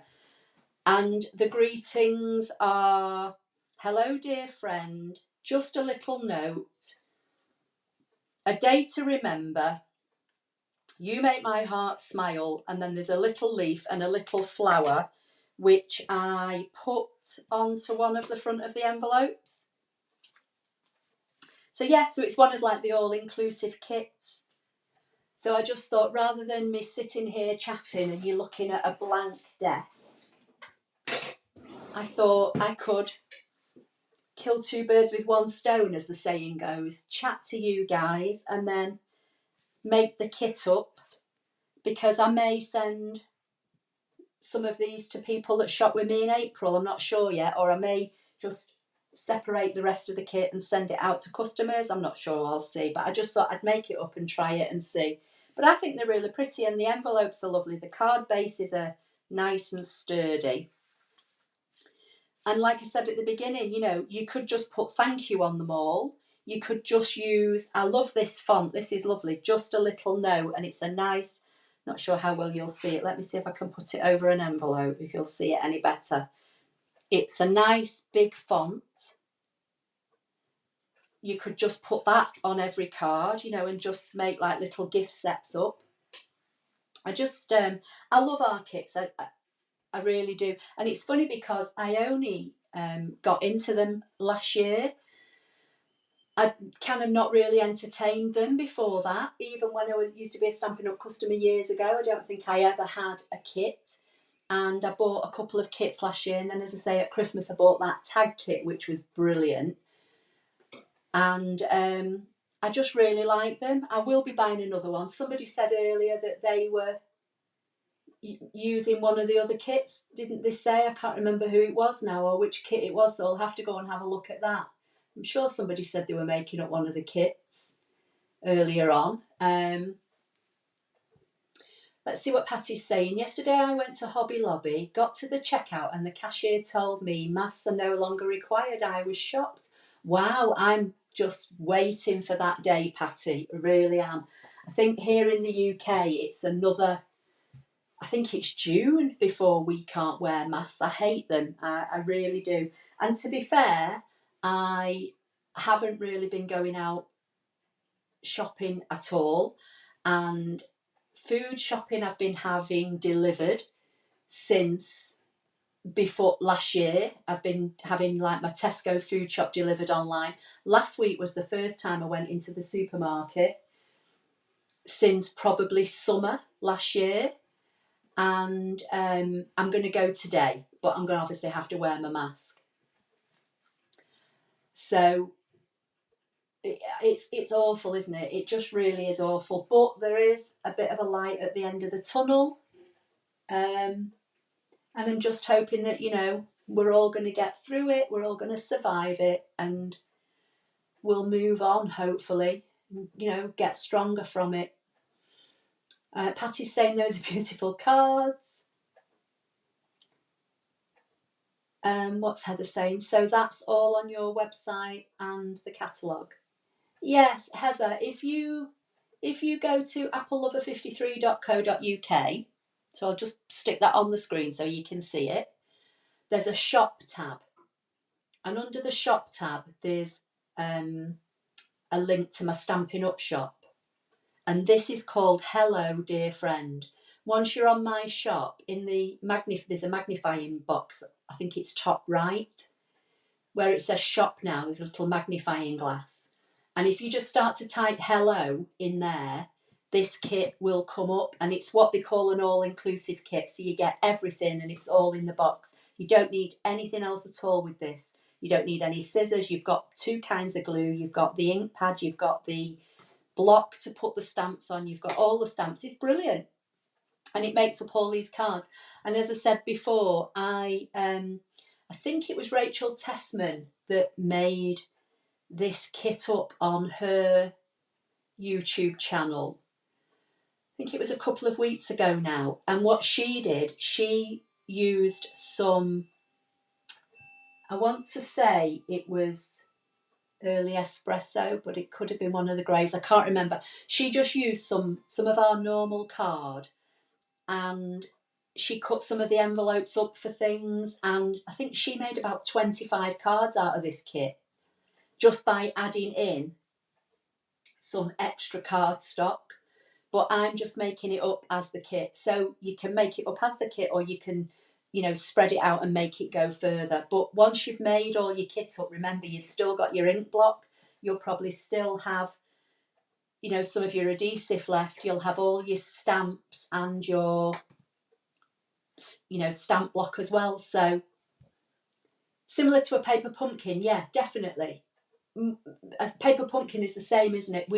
And the greetings are, hello dear friend, just a little note, a day to remember, you make my heart smile, and then there's a little leaf and a little flower which I put onto one of the front of the envelopes. So yeah, so it's one of like the all-inclusive kits. So I just thought, rather than me sitting here chatting and you looking at a blank desk, I thought I could kill 2 birds with 1 stone, as the saying goes. Chat to you guys and then make the kit up, because I may send some of these to people that shop with me in April. I'm not sure yet. Or I may just separate the rest of the kit and send it out to customers. I'm not sure, I'll see. But I just thought I'd make it up and try it and see. But I think they're really pretty, and the envelopes are lovely. The card bases are nice and sturdy. And like I said at the beginning, you could just put thank you on them all. You could just use, I love this font, this is lovely, just a little note, and it's a nice, not sure how well you'll see it. Let me see if I can put it over an envelope, if you'll see it any better. It's a nice big font. You could just put that on every card, and just make like little gift sets up. I love our kits. I really do. And it's funny because I only got into them last year. I kind of not really entertained them before that. Even when I used to be a Stampin' Up customer years ago, I don't think I ever had a kit. and I bought a couple of kits last year, and then, as I say, at Christmas I bought that tag kit, which was brilliant, and I just really like them. I will be buying another one. Somebody said earlier that they were using one of the other kits, didn't they say? I can't remember who it was now or which kit it was, so I'll have to go and have a look at that. I'm sure somebody said they were making up one of the kits earlier on. Let's see what Patty's saying. Yesterday I went to Hobby Lobby, got to the checkout, and the cashier told me masks are no longer required. I was shocked. Wow, I'm just waiting for that day, Patty. I really am. I think here in the UK it's another, I think it's June before we can't wear masks. I hate them. I really do. And to be fair, I haven't really been going out shopping at all. And food shopping I've been having delivered since before last year. I've been having like my Tesco food shop delivered online. Last week was the first time I went into the supermarket since probably summer last year. And I'm going to go today, but I'm going to obviously have to wear my mask. So it's awful, isn't it? It just really is awful. But there is a bit of a light at the end of the tunnel. And I'm just hoping that, we're all going to get through it. We're all going to survive it, and we'll move on, hopefully, get stronger from it. Patty's saying those are beautiful cards. What's Heather saying? So that's all on your website and the catalogue. Yes, Heather, if you go to applelover53.co.uk, so I'll just stick that on the screen so you can see it. There's a shop tab, and under the shop tab there's a link to my Stampin' Up shop, and this is called Hello Dear Friend. Once you're on my shop, in the there's a magnifying box, I think it's top right, where it says shop now, there's a little magnifying glass. And if you just start to type hello in there, this kit will come up, and it's what they call an all-inclusive kit. So you get everything and it's all in the box. You don't need anything else at all with this. You don't need any scissors. You've got 2 kinds of glue. You've got the ink pad. You've got the block to put the stamps on. You've got all the stamps. It's brilliant. And it makes up all these cards. And as I said before, I think it was Rachel Tessman that made this kit up on her YouTube channel. I think it was a couple of weeks ago now. And what she did, she used some, I want to say it was early espresso, but it could have been one of the greys. I can't remember. She just used some of our normal card, and she cut some of the envelopes up for things, and I think she made about 25 cards out of this kit just by adding in some extra cardstock. But I'm just making it up as the kit. So you can make it up as the kit, or you can, spread it out and make it go further. But once you've made all your kit up, remember, you've still got your ink block. You'll probably still have, some of your adhesive left. You'll have all your stamps and your, stamp block as well. So similar to a paper pumpkin, yeah, definitely. A paper pumpkin is the same, isn't it?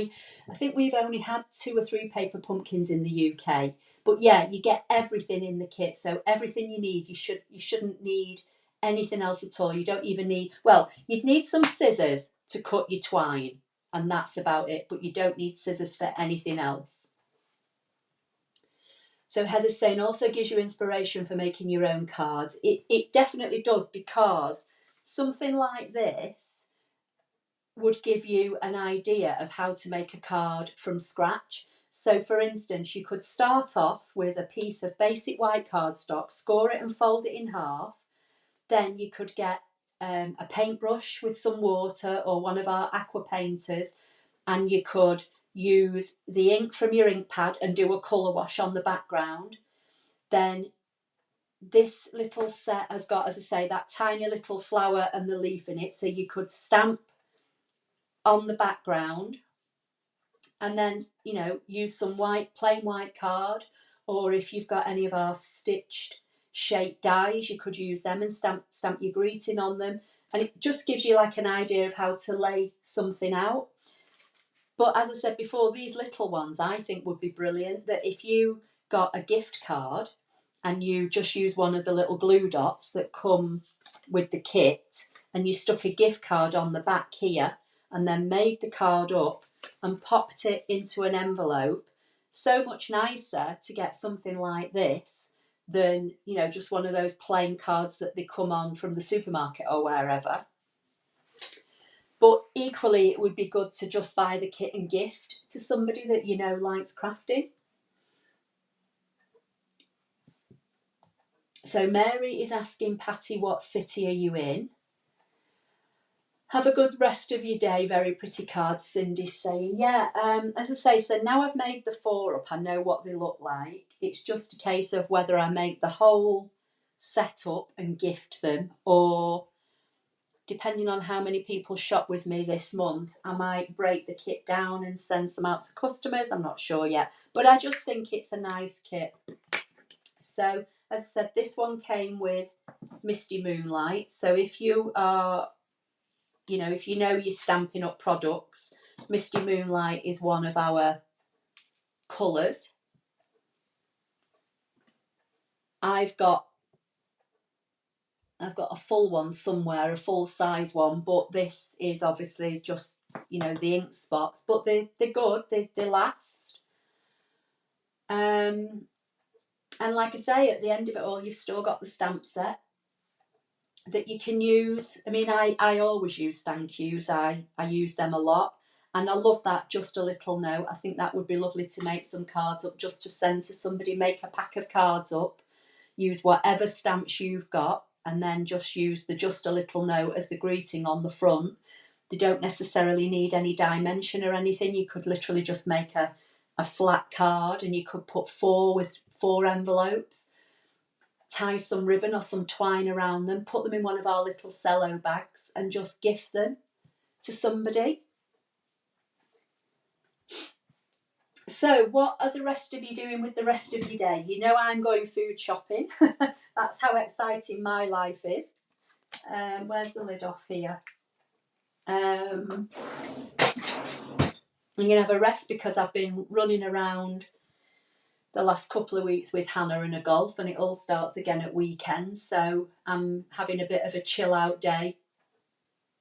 I think we've only had 2 or 3 paper pumpkins in the UK, but yeah, you get everything in the kit. So everything you need, you shouldn't need anything else at all. You don't even need, well, you'd need some scissors to cut your twine, and that's about it. But you don't need scissors for anything else. So Heather's saying also gives you inspiration for making your own cards. It definitely does, because something like this would give you an idea of how to make a card from scratch. So for instance, you could start off with a piece of basic white cardstock, score it and fold it in half. Then you could get a paintbrush with some water, or one of our aqua painters, and you could use the ink from your ink pad and do a colour wash on the background. Then this little set has got, as I say, that tiny little flower and the leaf in it, so you could stamp on the background, and then use some plain white card, or if you've got any of our stitched shape dies, you could use them and stamp your greeting on them. And it just gives you like an idea of how to lay something out. But as I said before, these little ones I think would be brilliant. That if you got a gift card and you just use one of the little glue dots that come with the kit, and you stuck a gift card on the back here and then made the card up and popped it into an envelope, so much nicer to get something like this than, you know, just one of those plain cards that they come on from the supermarket or wherever. But equally, it would be good to just buy the kit and gift to somebody that you know likes crafting. So Mary is asking Patty, what city are you in? Have a good rest of your day. Very pretty cards, Cindy's saying. Yeah, as I say, so now I've made the 4 up, I know what they look like. It's just a case of whether I make the whole setup and gift them, or depending on how many people shop with me this month, I might break the kit down and send some out to customers. I'm not sure yet, but I just think it's a nice kit. So, as I said, this one came with Misty Moonlight. So if you are, you know, if you know you're stamping up products, Misty Moonlight is one of our colours. I've got a full one somewhere, a full size one, but this is obviously just, you know, the ink spots, but they're good, they last. And like I say, at the end of it all, you've still got the stamp set that you can use. I mean, I always use thank yous, I use them a lot, and I love that just a little note. I think that would be lovely to make some cards up just to send to somebody. Make a pack of cards up, use whatever stamps you've got, and then just use the just a little note as the greeting on the front. They don't necessarily need any dimension or anything. You could literally just make a flat card, and you could put 4 with 4 envelopes, tie some ribbon or some twine around them, put them in one of our little cello bags and just gift them to somebody. So what are the rest of you doing with the rest of your day? You know I'm going food shopping. That's how exciting my life is. Where's the lid off here? I'm going to have a rest because I've been running around the last couple of weeks with Hannah and a golf, and it all starts again at weekends. So I'm having a bit of a chill out day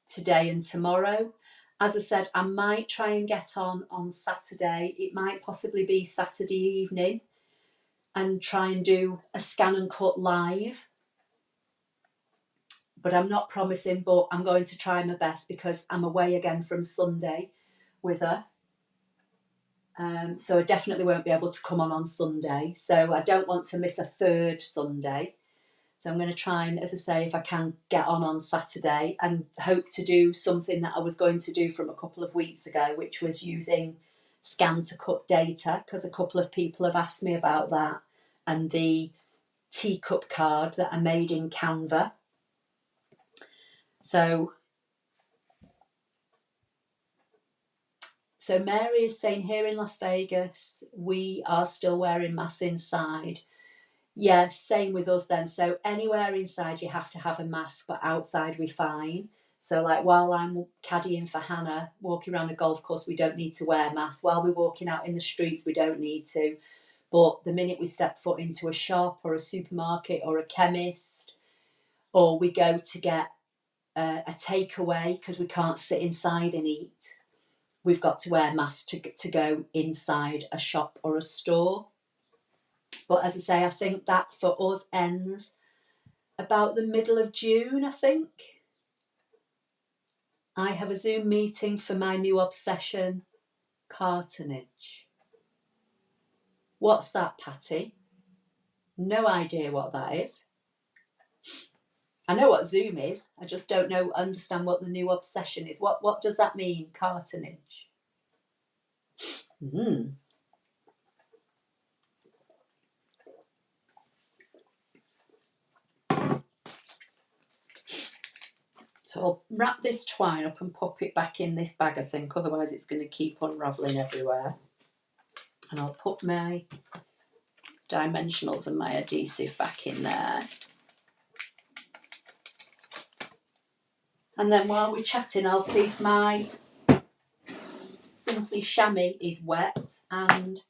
today and tomorrow. As I said, I might try and get on Saturday. It might possibly be Saturday evening, and try and do a ScanNCut live. But I'm not promising, but I'm going to try my best because I'm away again from Sunday with her. So I definitely won't be able to come on Sunday. So I don't want to miss a third Sunday. So I'm going to try and, as I say, if I can get on Saturday, and hope to do something that I was going to do from a couple of weeks ago, which was using ScanNCut data, because a couple of people have asked me about that, and the teacup card that I made in Canva. So Mary is saying, here in Las Vegas, we are still wearing masks inside. Yeah, same with us then. So anywhere inside you have to have a mask, but outside we're fine. So like while I'm caddying for Hannah, walking around a golf course, we don't need to wear masks. While we're walking out in the streets, we don't need to. But the minute we step foot into a shop or a supermarket or a chemist, or we go to get a takeaway because we can't sit inside and eat, we've got to wear masks to go inside a shop or a store. But as I say, I think that for us ends about the middle of June, I think. I have a Zoom meeting for my new obsession, cartonage. What's that, Patty? No idea what that is. I know what Zoom is. I just don't understand what the new obsession is. What does that mean, cartonage? So I'll wrap this twine up and pop it back in this bag, I think. Otherwise it's going to keep unravelling everywhere. And I'll put my dimensionals and my adhesive back in there. And then while we're chatting, I'll see if my Simply chamois is wet, and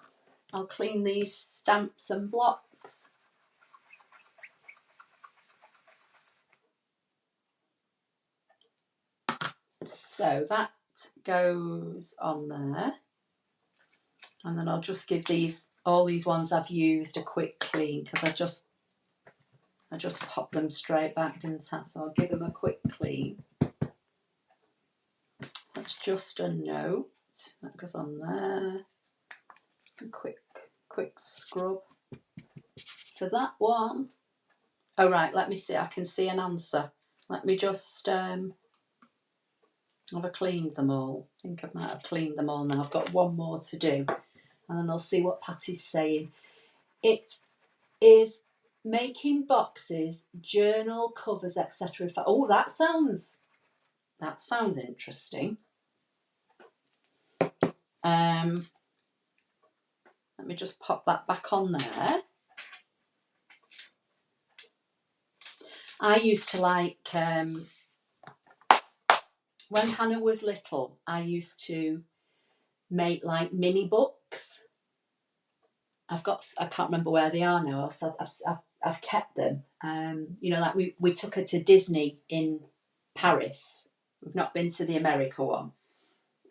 I'll clean these stamps and blocks. So that goes on there, and then I'll just give all these ones I've used a quick clean, because I just popped them straight back, didn't I? So I'll give them a quick clean. That's just a note that goes on there. A quick scrub for that one. Oh right, let me see. I can see an answer. Let me just have I cleaned them all? I think I might have cleaned them all now. I've got one more to do, and then I'll see what Patty's saying. It is making boxes, journal covers, etc. Oh, that sounds interesting. Let me just pop that back on there. I used to like, when Hannah was little, I used to make like mini books. I can't remember where they are now. So I've kept them. You know, like we took her to Disney in Paris. We've not been to the America one.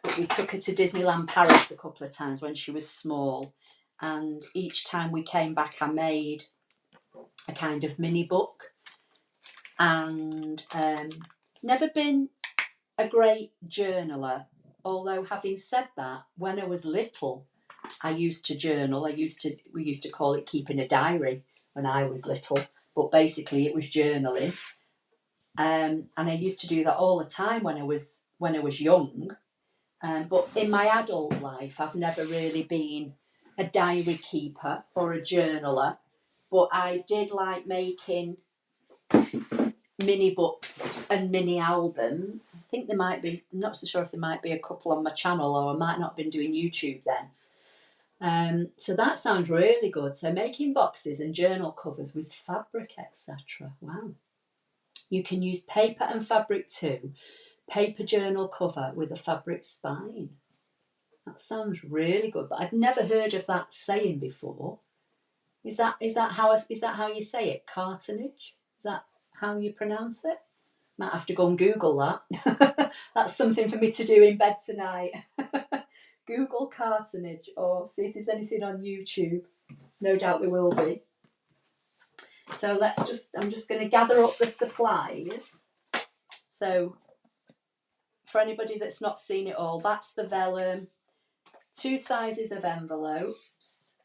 But we took her to Disneyland Paris a couple of times when she was small. And each time we came back, I made a kind of mini book. And never been a great journaler. Although having said that, when I was little, I used to journal. We used to call it keeping a diary when I was little, but basically it was journaling. And I used to do that all the time when I was young. But in my adult life, I've never really been a diary keeper or a journaler. But I did like making mini books and mini albums. I think there might be, I'm not so sure if there might be a couple on my channel, or I might not have been doing YouTube then. So that sounds really good. So making boxes and journal covers with fabric, etc. Wow. You can use paper and fabric too. Paper journal cover with a fabric spine. That sounds really good, but I'd never heard of that saying before. Is that how you say it? Cartonnage? Is that how you pronounce it? Might have to go and Google that. That's something for me to do in bed tonight. Google cartonnage, or see if there's anything on YouTube. No doubt there will be. So I'm just going to gather up the supplies. So for anybody that's not seen it all, that's the vellum, 2 sizes of envelopes.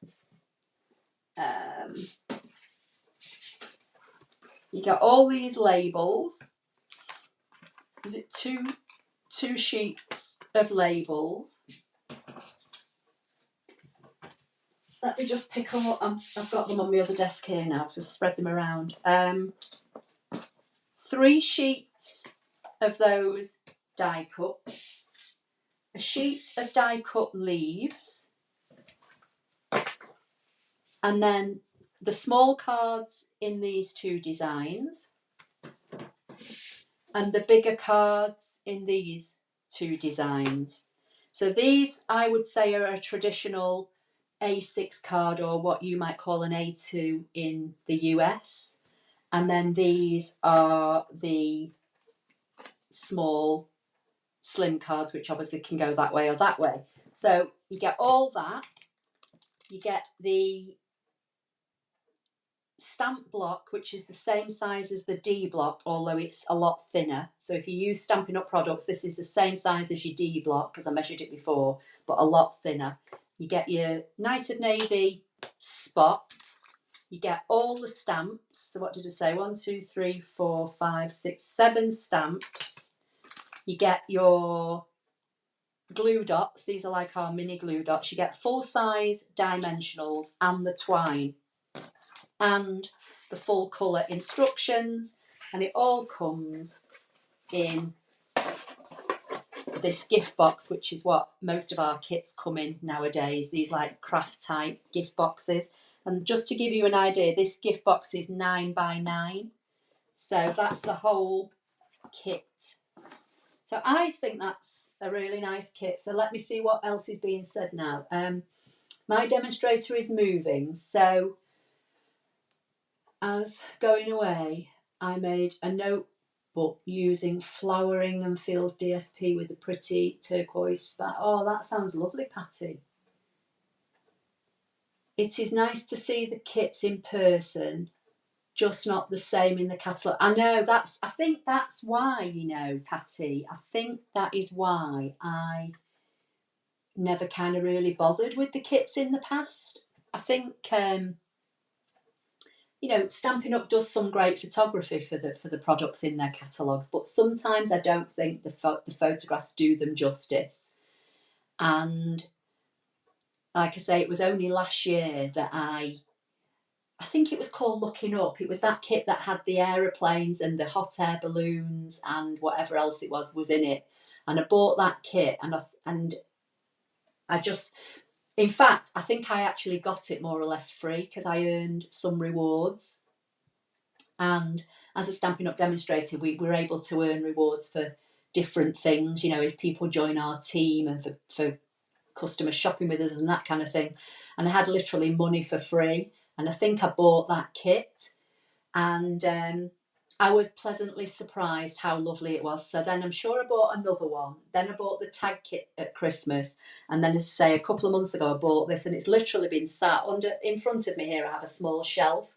You got all these labels. Is it two sheets of labels? Let me just pick them up. I've got them on my other desk here now, to spread them around. 3 sheets of those die cuts, a sheet of die cut leaves, and then the small cards in these 2 designs, and the bigger cards in these 2 designs. So these, I would say, are a traditional A6 card, or what you might call an A2 in the US. And then these are the small slim cards, which obviously can go that way or that way. So you get all that. You get the stamp block, which is the same size as the D block, although it's a lot thinner. So if you use Stampin' Up products, this is the same size as your D block, because I measured it before, but a lot thinner. You get your Night of Navy spot. You get all the stamps. So what did I say? 1, 2, 3, 4, 5, 6, 7 stamps. You get your glue dots. These are like our mini glue dots. You get full size dimensionals and the twine and the full colour instructions, and it all comes in this gift box, which is what most of our kits come in nowadays, these like craft type gift boxes. And just to give you an idea, this gift box is 9 by 9. So that's the whole kit. So I think that's a really nice kit. So let me see what else is being said now. My demonstrator is moving. So as going away, I made a notebook using flowering and feels DSP with a pretty turquoise spot. Oh, that sounds lovely, Patty. It is nice to see the kits in person, just not the same in the catalogue. I know, I think that's why, you know, Patty, I think that is why I never kind of really bothered with the kits in the past. I think, you know, Stampin' Up does some great photography for the products in their catalogues, but sometimes I don't think the photographs do them justice. And like I say, it was only last year that I think it was called Looking Up. It was that kit that had the aeroplanes and the hot air balloons and whatever else it was in it. And I bought that kit, and I just, in fact, I think I actually got it more or less free because I earned some rewards. And as a Stampin' Up demonstrator, we were able to earn rewards for different things. You know, if people join our team and for customers shopping with us and that kind of thing. And I had literally money for free. And I think I bought that kit, and I was pleasantly surprised how lovely it was. So then I'm sure I bought another one. Then I bought the tag kit at Christmas. And then, as I say, a couple of months ago, I bought this, and it's literally been sat in front of me here. I have a small shelf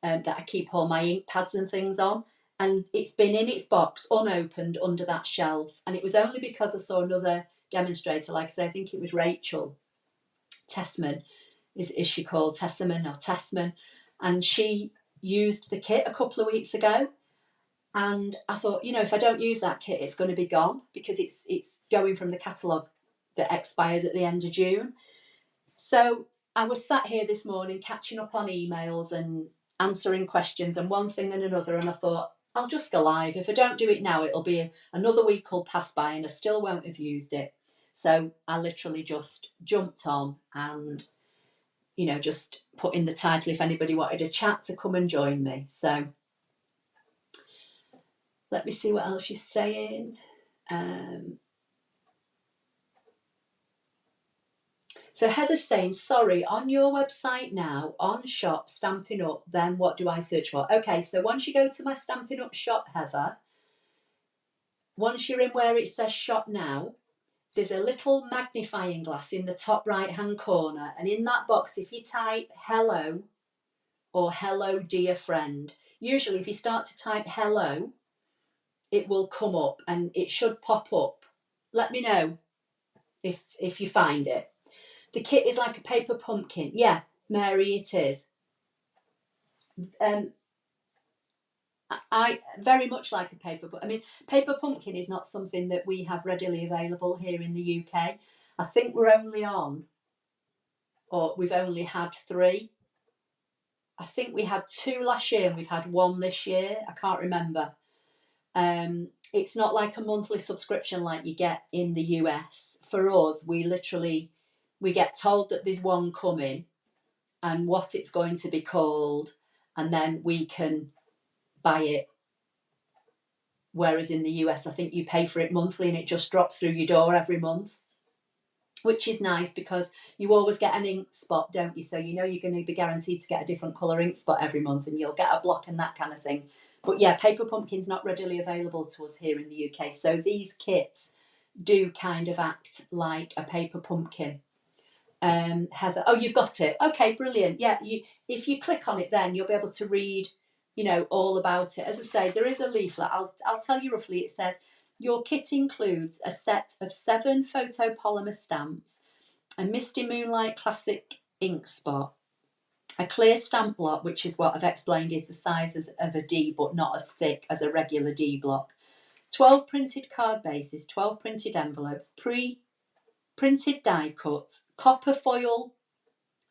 that I keep all my ink pads and things on. And it's been in its box, unopened, under that shelf. And it was only because I saw another demonstrator, like I say, I think it was Rachel Tessman, is she called Tessman, and she used the kit a couple of weeks ago, and I thought, you know, if I don't use that kit, it's going to be gone because it's going from the catalogue that expires at the end of June. So I was sat here this morning catching up on emails and answering questions and one thing and another, and I thought, I'll just go live. If I don't do it now, it'll be another week will pass by and I still won't have used it. So I literally just jumped on and, you know, just put in the title if anybody wanted a chat to come and join me. So let me see what else she's saying. So Heather's saying, sorry, on your website now, on shop, Stampin' Up, then what do I search for? Okay, so once you go to my Stampin' Up shop, Heather, once you're in where it says shop now, there's a little magnifying glass in the top right-hand corner. And in that box, if you type hello or hello, dear friend, usually if you start to type hello, it will come up and it should pop up. Let me know if you find it. The kit is like a paper pumpkin. Yeah, Mary, it is. I very much like a paper, but I mean, paper pumpkin is not something that we have readily available here in the UK. I think we're only on, or we've only had 3. I think we had 2 last year and we've had 1 this year. I can't remember. It's not like a monthly subscription like you get in the US. For us, we get told that there's one coming and what it's going to be called, and then we can buy it. Whereas in the US, I think you pay for it monthly and it just drops through your door every month, which is nice because you always get an ink spot, don't you? So you know you're going to be guaranteed to get a different colour ink spot every month and you'll get a block and that kind of thing. But yeah, paper pumpkin's not readily available to us here in the UK. So these kits do kind of act like a paper pumpkin. Heather, oh, you've got it. Okay, brilliant. Yeah, if you click on it, then you'll be able to read, you know, all about it. As I say, there is a leaflet. I'll tell you roughly. It says your kit includes a set of 7 photopolymer stamps, a Misty Moonlight Classic ink spot, a clear stamp block, which is what I've explained is the size of a D but not as thick as a regular D block, 12 printed card bases, 12 printed envelopes, printed die cuts, copper foil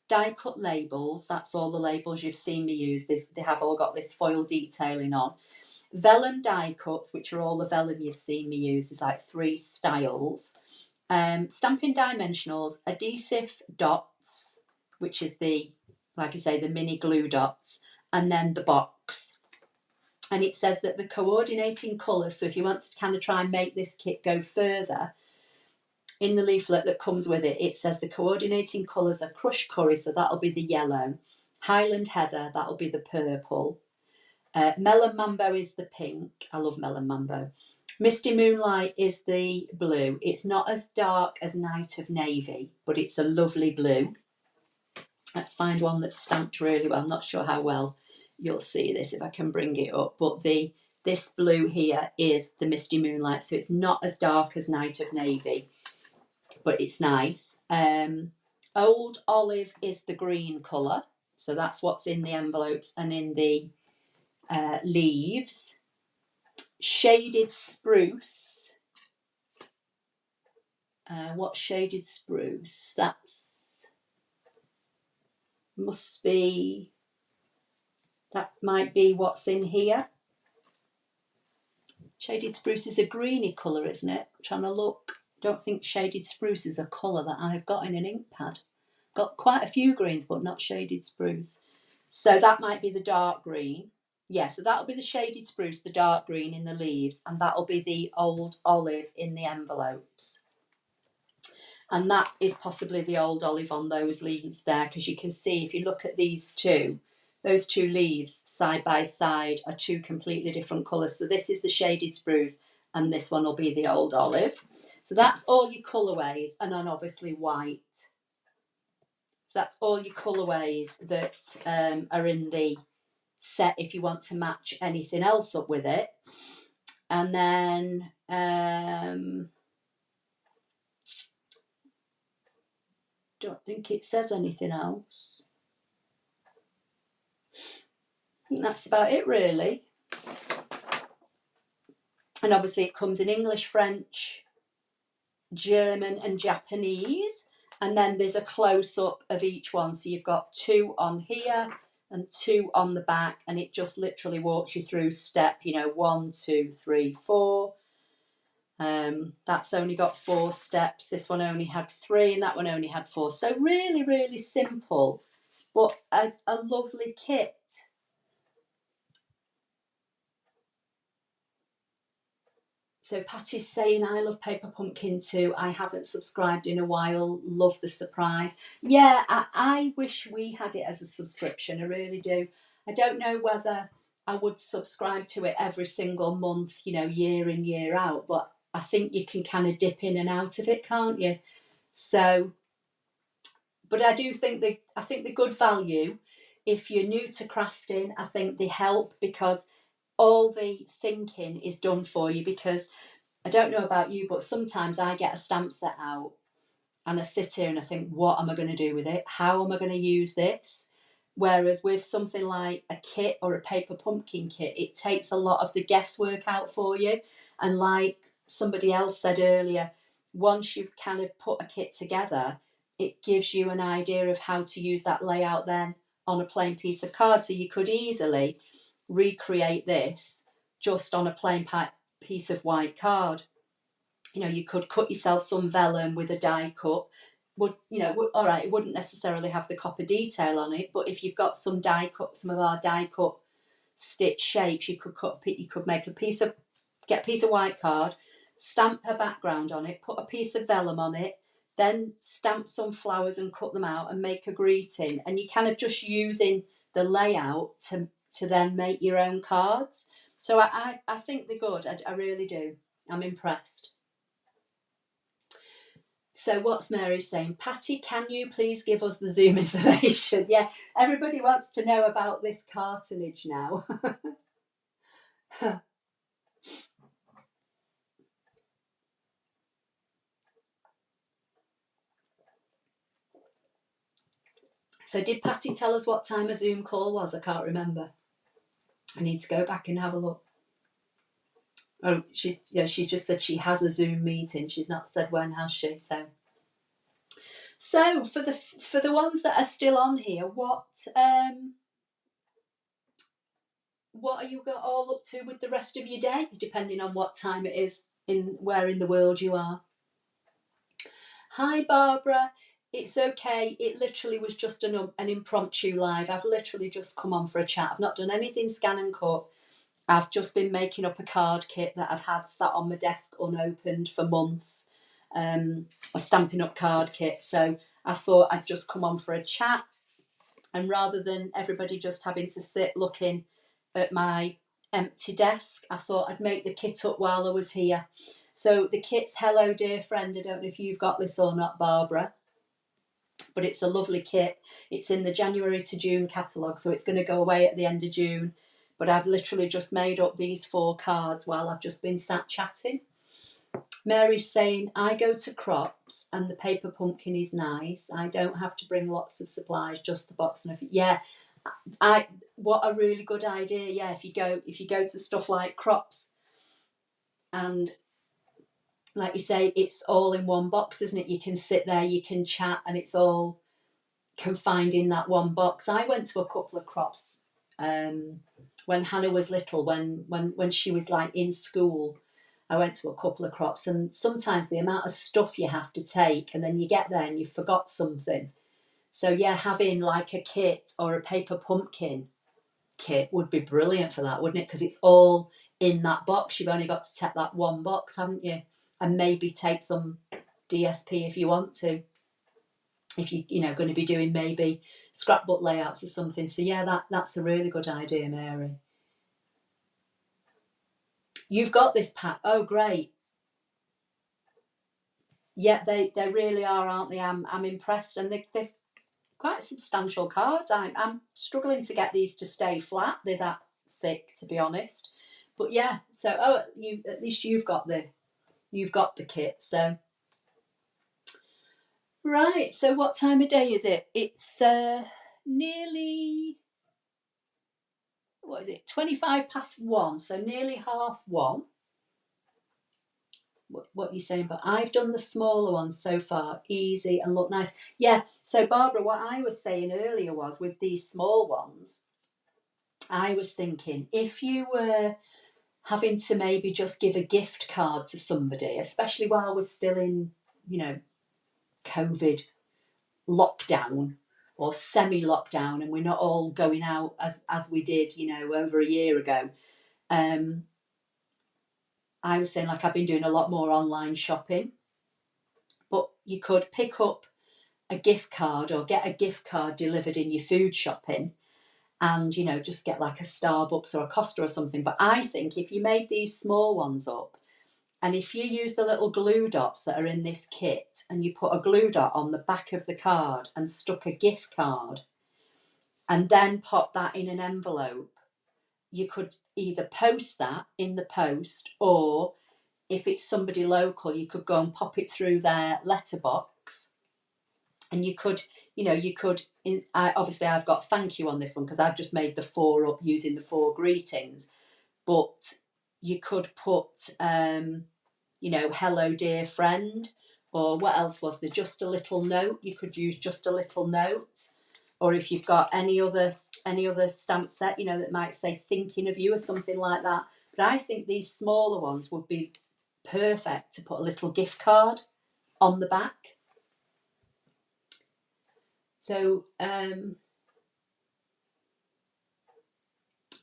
die cut labels. That's all the labels you've seen me use. They have all got this foil detailing on. Vellum die cuts, which are all the vellum you've seen me use. There's like 3 styles. Stamping dimensionals, adhesive dots, which is the like I say, the mini glue dots, and then the box. And it says that the coordinating colours, so if you want to kind of try and make this kit go further, in the leaflet that comes with it, it says the coordinating colours are crushed curry, so that'll be the yellow, Highland heather, that'll be the purple, melon mambo is the pink, I love melon mambo, misty moonlight is the blue. It's not as dark as night of navy, but it's a lovely blue. Let's find one that's stamped really well. I'm not sure how well you'll see this if I can bring it up, but this blue here is the misty moonlight, so it's not as dark as night of navy, but it's nice. Old olive is the green colour, so that's what's in the envelopes and in the leaves. Shaded spruce. What shaded spruce? That might be what's in here. Shaded spruce is a greeny colour, isn't it? I'm trying to look. Don't think shaded spruce is a colour that I've got in an ink pad. Got quite a few greens, but not shaded spruce. So that might be the dark green. Yeah, so that'll be the shaded spruce, the dark green in the leaves, and that'll be the old olive in the envelopes. And that is possibly the old olive on those leaves there, because you can see if you look at these two, those two leaves side by side are two completely different colours. So this is the shaded spruce and this one will be the old olive. So that's all your colourways, and then obviously white. So that's all your colourways that are in the set if you want to match anything else up with it. And then don't think it says anything else. I think that's about it really. And obviously it comes in English, French, German and Japanese. And then there's a close-up of each one. So you've got 2 on here and 2 on the back, and it just literally walks you through step, 1, 2, 3, 4. That's only got 4 steps. This one only had 3 and that one only had 4. So really, really simple, but a lovely kit. So Patty's saying, I love Paper Pumpkin too. I haven't subscribed in a while. Love the surprise. Yeah, I wish we had it as a subscription. I really do. I don't know whether I would subscribe to it every single month, year in, year out. But I think you can kind of dip in and out of it, can't you? So, but I do think the good value, if you're new to crafting, I think they help because all the thinking is done for you. Because I don't know about you, but sometimes I get a stamp set out and I sit here and I think, what am I going to do with it? How am I going to use this? Whereas with something like a kit or a paper pumpkin kit, it takes a lot of the guesswork out for you. And like somebody else said earlier, once you've kind of put a kit together, it gives you an idea of how to use that layout then on a plain piece of card. So you could easily recreate this just on a plain piece of white card. You could cut yourself some vellum with a die cut. All right, it wouldn't necessarily have the copper detail on it, but if you've got some of our die cut stitch shapes, you could make get a piece of white card, stamp a background on it, put a piece of vellum on it, then stamp some flowers and cut them out and make a greeting. And you're kind of just using the layout to then make your own cards. So I think they're good. I really do. I'm impressed. So what's Mary saying? Patty, can you please give us the Zoom information? Yeah, everybody wants to know about this cartonage now. So did Patty tell us what time a Zoom call was? I can't remember. I need to go back and have a look. Oh, she just said she has a Zoom meeting. She's not said when, has she? So for the ones that are still on here, what are you all up to with the rest of your day, depending on what time it is where in the world you are? Hi Barbara, It's okay. It literally was just an impromptu live. I've literally just come on for a chat. I've not done anything scan and cut. I've just been making up a card kit that I've had sat on my desk unopened for months. A Stampin' Up card kit. So I thought I'd just come on for a chat. And rather than everybody just having to sit looking at my empty desk, I thought I'd make the kit up while I was here. So the kit's Hello Dear Friend. I don't know if you've got this or not, Barbara, but it's a lovely kit. It's in the January to June catalogue, so it's going to go away at the end of June. But I've literally just made up these 4 cards while I've just been sat chatting. Mary's saying, I go to Crops and the paper pumpkin is nice. I don't have to bring lots of supplies, just the box and everything. Yeah, what a really good idea. Yeah, if you go to stuff like Crops, and like you say, it's all in one box, isn't it? You can sit there, you can chat, and it's all confined in that one box. I went to a couple of Crops when Hannah was little, when she was like in school. I went to a couple of Crops, and sometimes the amount of stuff you have to take, and then you get there and you forgot something. So yeah, having like a kit or a paper pumpkin kit would be brilliant for that, wouldn't it? Because it's all in that box. You've only got to take that one box, haven't you? And maybe take some DSP if you want to. If you're going to be doing maybe scrapbook layouts or something. So yeah, that's a really good idea, Mary. You've got this pack. Oh, great. Yeah, they really are, aren't they? I'm impressed, and they're quite substantial cards. I'm struggling to get these to stay flat. They're that thick, to be honest. But yeah, so at least you've got the kit. So right. So what time of day is it? It's nearly, what is it? 1:25. So nearly 1:30. What are you saying? But I've done the smaller ones so far, easy and look nice. Yeah. So Barbara, what I was saying earlier was with these small ones, I was thinking if you were having to maybe just give a gift card to somebody, especially while we're still in, COVID lockdown or semi-lockdown, and we're not all going out as we did, over a year ago. I was saying, like, I've been doing a lot more online shopping, but you could pick up a gift card or get a gift card delivered in your food shopping, and just get like a Starbucks or a Costa or something. But I think if you made these small ones up, and if you use the little glue dots that are in this kit, and you put a glue dot on the back of the card and stuck a gift card, and then pop that in an envelope, you could either post that in the post, or if it's somebody local, you could go and pop it through their letterbox. And you could, obviously I've got thank you on this one because I've just made the 4 up using the 4 greetings. But you could put, hello dear friend, or what else was there? Just a little note. You could use just a little note, or if you've got any other stamp set, that might say thinking of you or something like that. But I think these smaller ones would be perfect to put a little gift card on the back. So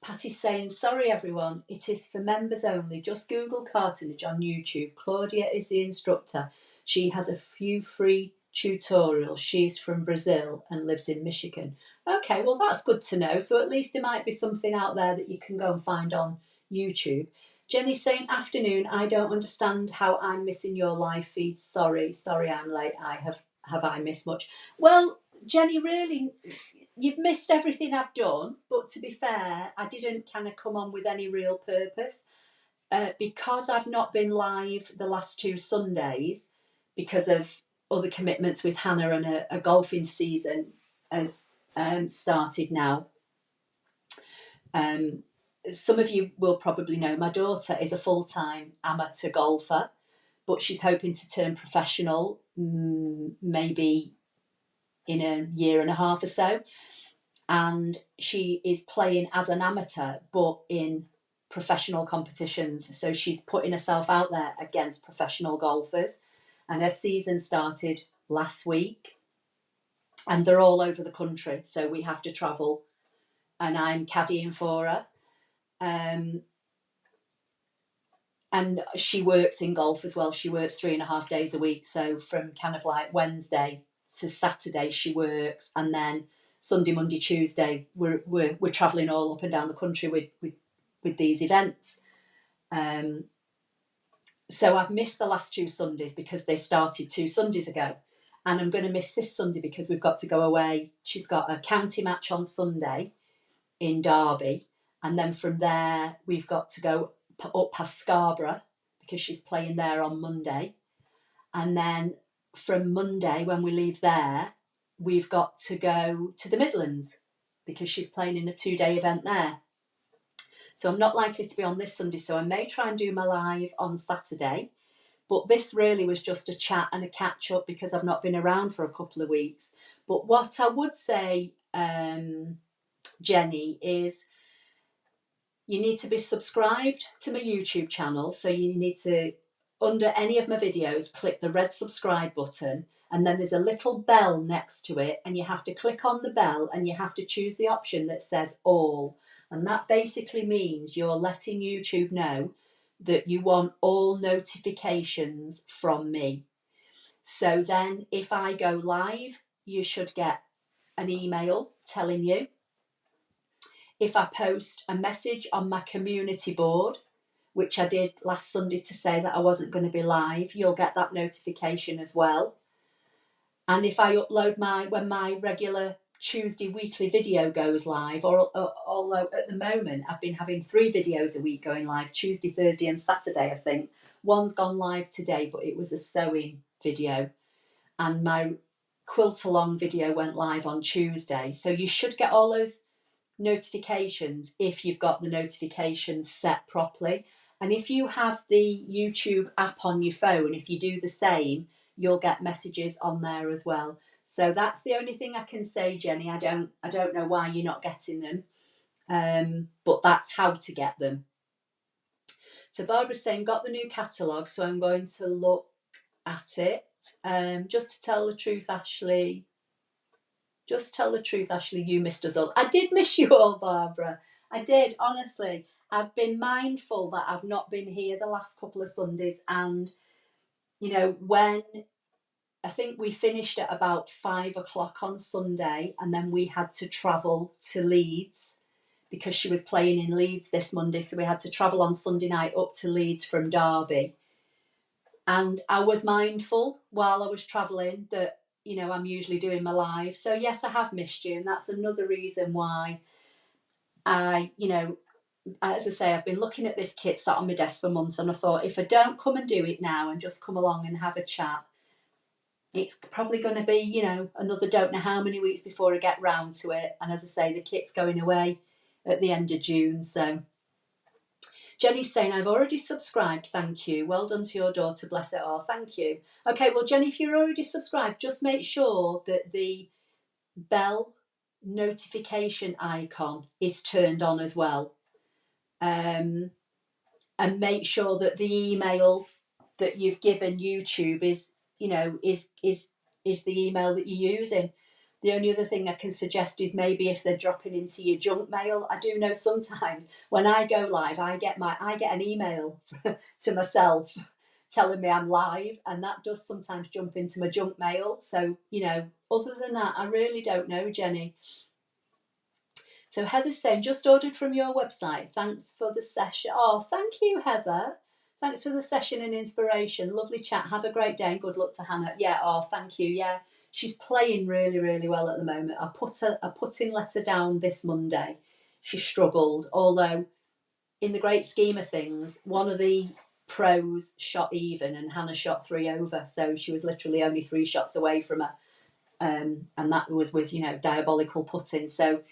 Patty's saying, sorry everyone, it is for members only. Just Google cartonage on YouTube. Claudia is the instructor. She has a few free tutorials. She's from Brazil and lives in Michigan. Okay, well that's good to know. So at least there might be something out there that you can go and find on YouTube. Jenny's saying, afternoon, I don't understand how I'm missing your live feed. Sorry I'm late. Have I missed much? Well, Jenny, really, you've missed everything I've done, but to be fair, I didn't kind of come on with any real purpose because I've not been live the last 2 Sundays because of other commitments with Hannah, and a golfing season has started now. Some of you will probably know my daughter is a full-time amateur golfer, but she's hoping to turn professional maybe in a year and a half or so. And she is playing as an amateur, but in professional competitions. So she's putting herself out there against professional golfers. And her season started last week. and they're all over the country, so we have to travel, and I'm caddying for her. And she works in golf as well. She works 3.5 days a week. So from kind of like Wednesday to Saturday, she works, and then Sunday, Monday, Tuesday, we're traveling all up and down the country with these events. So I've missed the last 2 Sundays because they started 2 Sundays ago, and I'm going to miss this Sunday because we've got to go away. She's got a county match on Sunday in Derby, and then from there we've got to go up past Scarborough because she's playing there on Monday, and then from Monday when we leave there we've got to go to the Midlands because she's playing in a 2-day event there. So I'm not likely to be on this Sunday, so I may try and do my live on Saturday, but this really was just a chat and a catch up because I've not been around for a couple of weeks. But what I would say, Jenny, is you need to be subscribed to my YouTube channel. So you need to, under any of my videos, click the red subscribe button, and then there's a little bell next to it, and you have to click on the bell and you have to choose the option that says all. And that basically means you're letting YouTube know that you want all notifications from me. So then if I go live, you should get an email telling you. If I post a message on my community board, which I did last Sunday to say that I wasn't going to be live, you'll get that notification as well. And if I upload when my regular Tuesday weekly video goes live, although at the moment I've been having 3 videos a week going live, Tuesday, Thursday and Saturday, I think. One's gone live today, but it was a sewing video. And my quilt along video went live on Tuesday. So you should get all those notifications if you've got the notifications set properly. And if you have the YouTube app on your phone, if you do the same, you'll get messages on there as well. So that's the only thing I can say, Jenny. I don't know why you're not getting them, but that's how to get them. So Barbara's saying, got the new catalogue, so I'm going to look at it. Just to tell the truth, Ashley, you missed us all. I did miss you all, Barbara. I did, honestly. I've been mindful that I've not been here the last couple of Sundays, and when I think we finished at about 5 o'clock on Sunday, and then we had to travel to Leeds because she was playing in Leeds this Monday, so we had to travel on Sunday night up to Leeds from Derby. And I was mindful while I was travelling that I'm usually doing my live. So yes, I have missed you, and that's another reason why as I say, I've been looking at this kit sat on my desk for months, and I thought if I don't come and do it now and just come along and have a chat, it's probably going to be, another don't know how many weeks before I get round to it. And as I say, the kit's going away at the end of June. So Jenny's saying, I've already subscribed, thank you. Well done to your daughter, bless it all, thank you. Okay, well, Jenny, if you're already subscribed, just make sure that the bell notification icon is turned on as well. And make sure that the email that you've given YouTube is the email that you're using. The only other thing I can suggest is maybe if they're dropping into your junk mail. I do know sometimes when I go live, I get an email to myself telling me I'm live, and that does sometimes jump into my junk mail. So, other than that, I really don't know, Jenny. So Heather's saying, just ordered from your website. Thanks for the session. Oh, thank you, Heather. Thanks for the session and inspiration. Lovely chat. Have a great day and good luck to Hannah. Yeah, oh, thank you. Yeah, she's playing really, really well at the moment. I put in letter down this Monday. She struggled, although in the great scheme of things, one of the pros shot even and Hannah shot 3 over. So she was literally only 3 shots away from her. And that was with, diabolical putting. So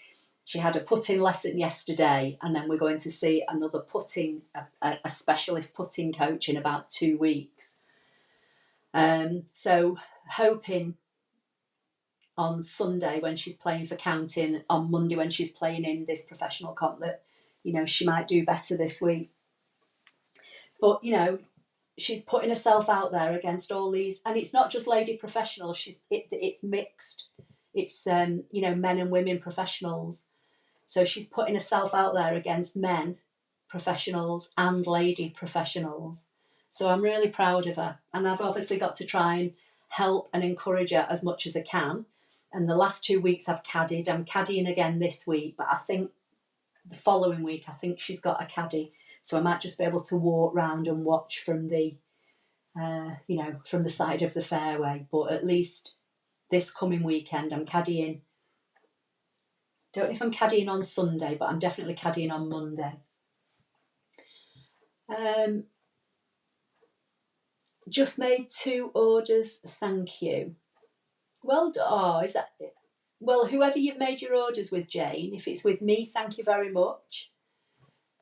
she had a putting lesson yesterday, and then we're going to see another putting, a specialist putting coach in about 2 weeks. So hoping on Sunday when she's playing for counting, on Monday when she's playing in this professional comp, that, she might do better this week. But, she's putting herself out there against all these, and it's not just lady professionals, it's mixed. it's you know, men and women professionals. So she's putting herself out there against men professionals and lady professionals. So I'm really proud of her, and I've obviously got to try and help and encourage her as much as I can. And the last 2 weeks I've caddied. I'm caddying again this week, but I think the following week I think she's got a caddy, so I might just be able to walk round and watch from the you know, from the side of the fairway. But at least this coming weekend I'm caddying. Don't know if I'm caddying on Sunday, but I'm definitely caddying on Monday. Just made 2 orders, thank you. Well done. Oh, is that? Well, whoever you've made your orders with, Jane, if it's with me, thank you very much.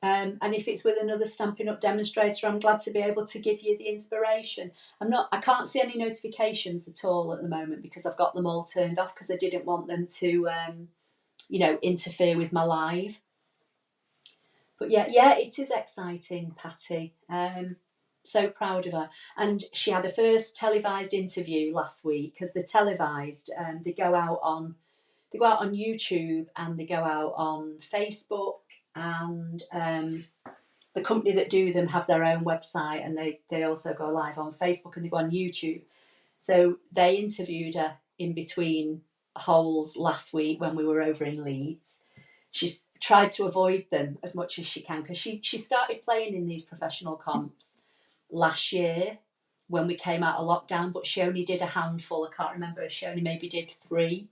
And if it's with another Stampin' Up demonstrator, I'm glad to be able to give you the inspiration. I can't see any notifications at all at the moment because I've got them all turned off because I didn't want them to, you know, interfere with my live. But yeah, it is exciting, Patty. So proud of her. And she had a first televised interview last week, because they're televised. They go out on YouTube, and they go out on Facebook, and the company that do them have their own website, and they also go live on Facebook, and they go on YouTube. So they interviewed her in between holes last week when we were over in Leeds. She's tried to avoid them as much as she can, because she started playing in these professional comps last year when we came out of lockdown, but she only did a handful. I can't remember. She only maybe did three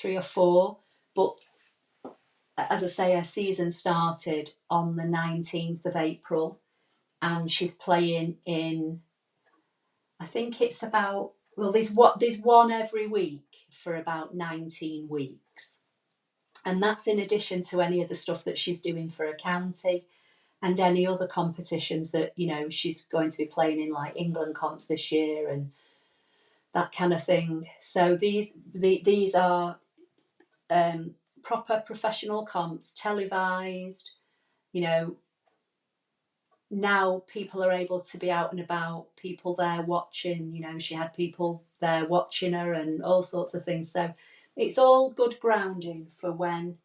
or four. But as I say, her season started on the 19th of April, and she's playing in, I think it's about, well, there's one every week for about 19 weeks. And that's in addition to any of the stuff that she's doing for a county and any other competitions that, you know, she's going to be playing in, like England comps this year and that kind of thing. So these are proper professional comps, televised. You know, now people are able to be out and about, people there watching. You know, she had people there watching her and all sorts of things. So it's all good grounding for when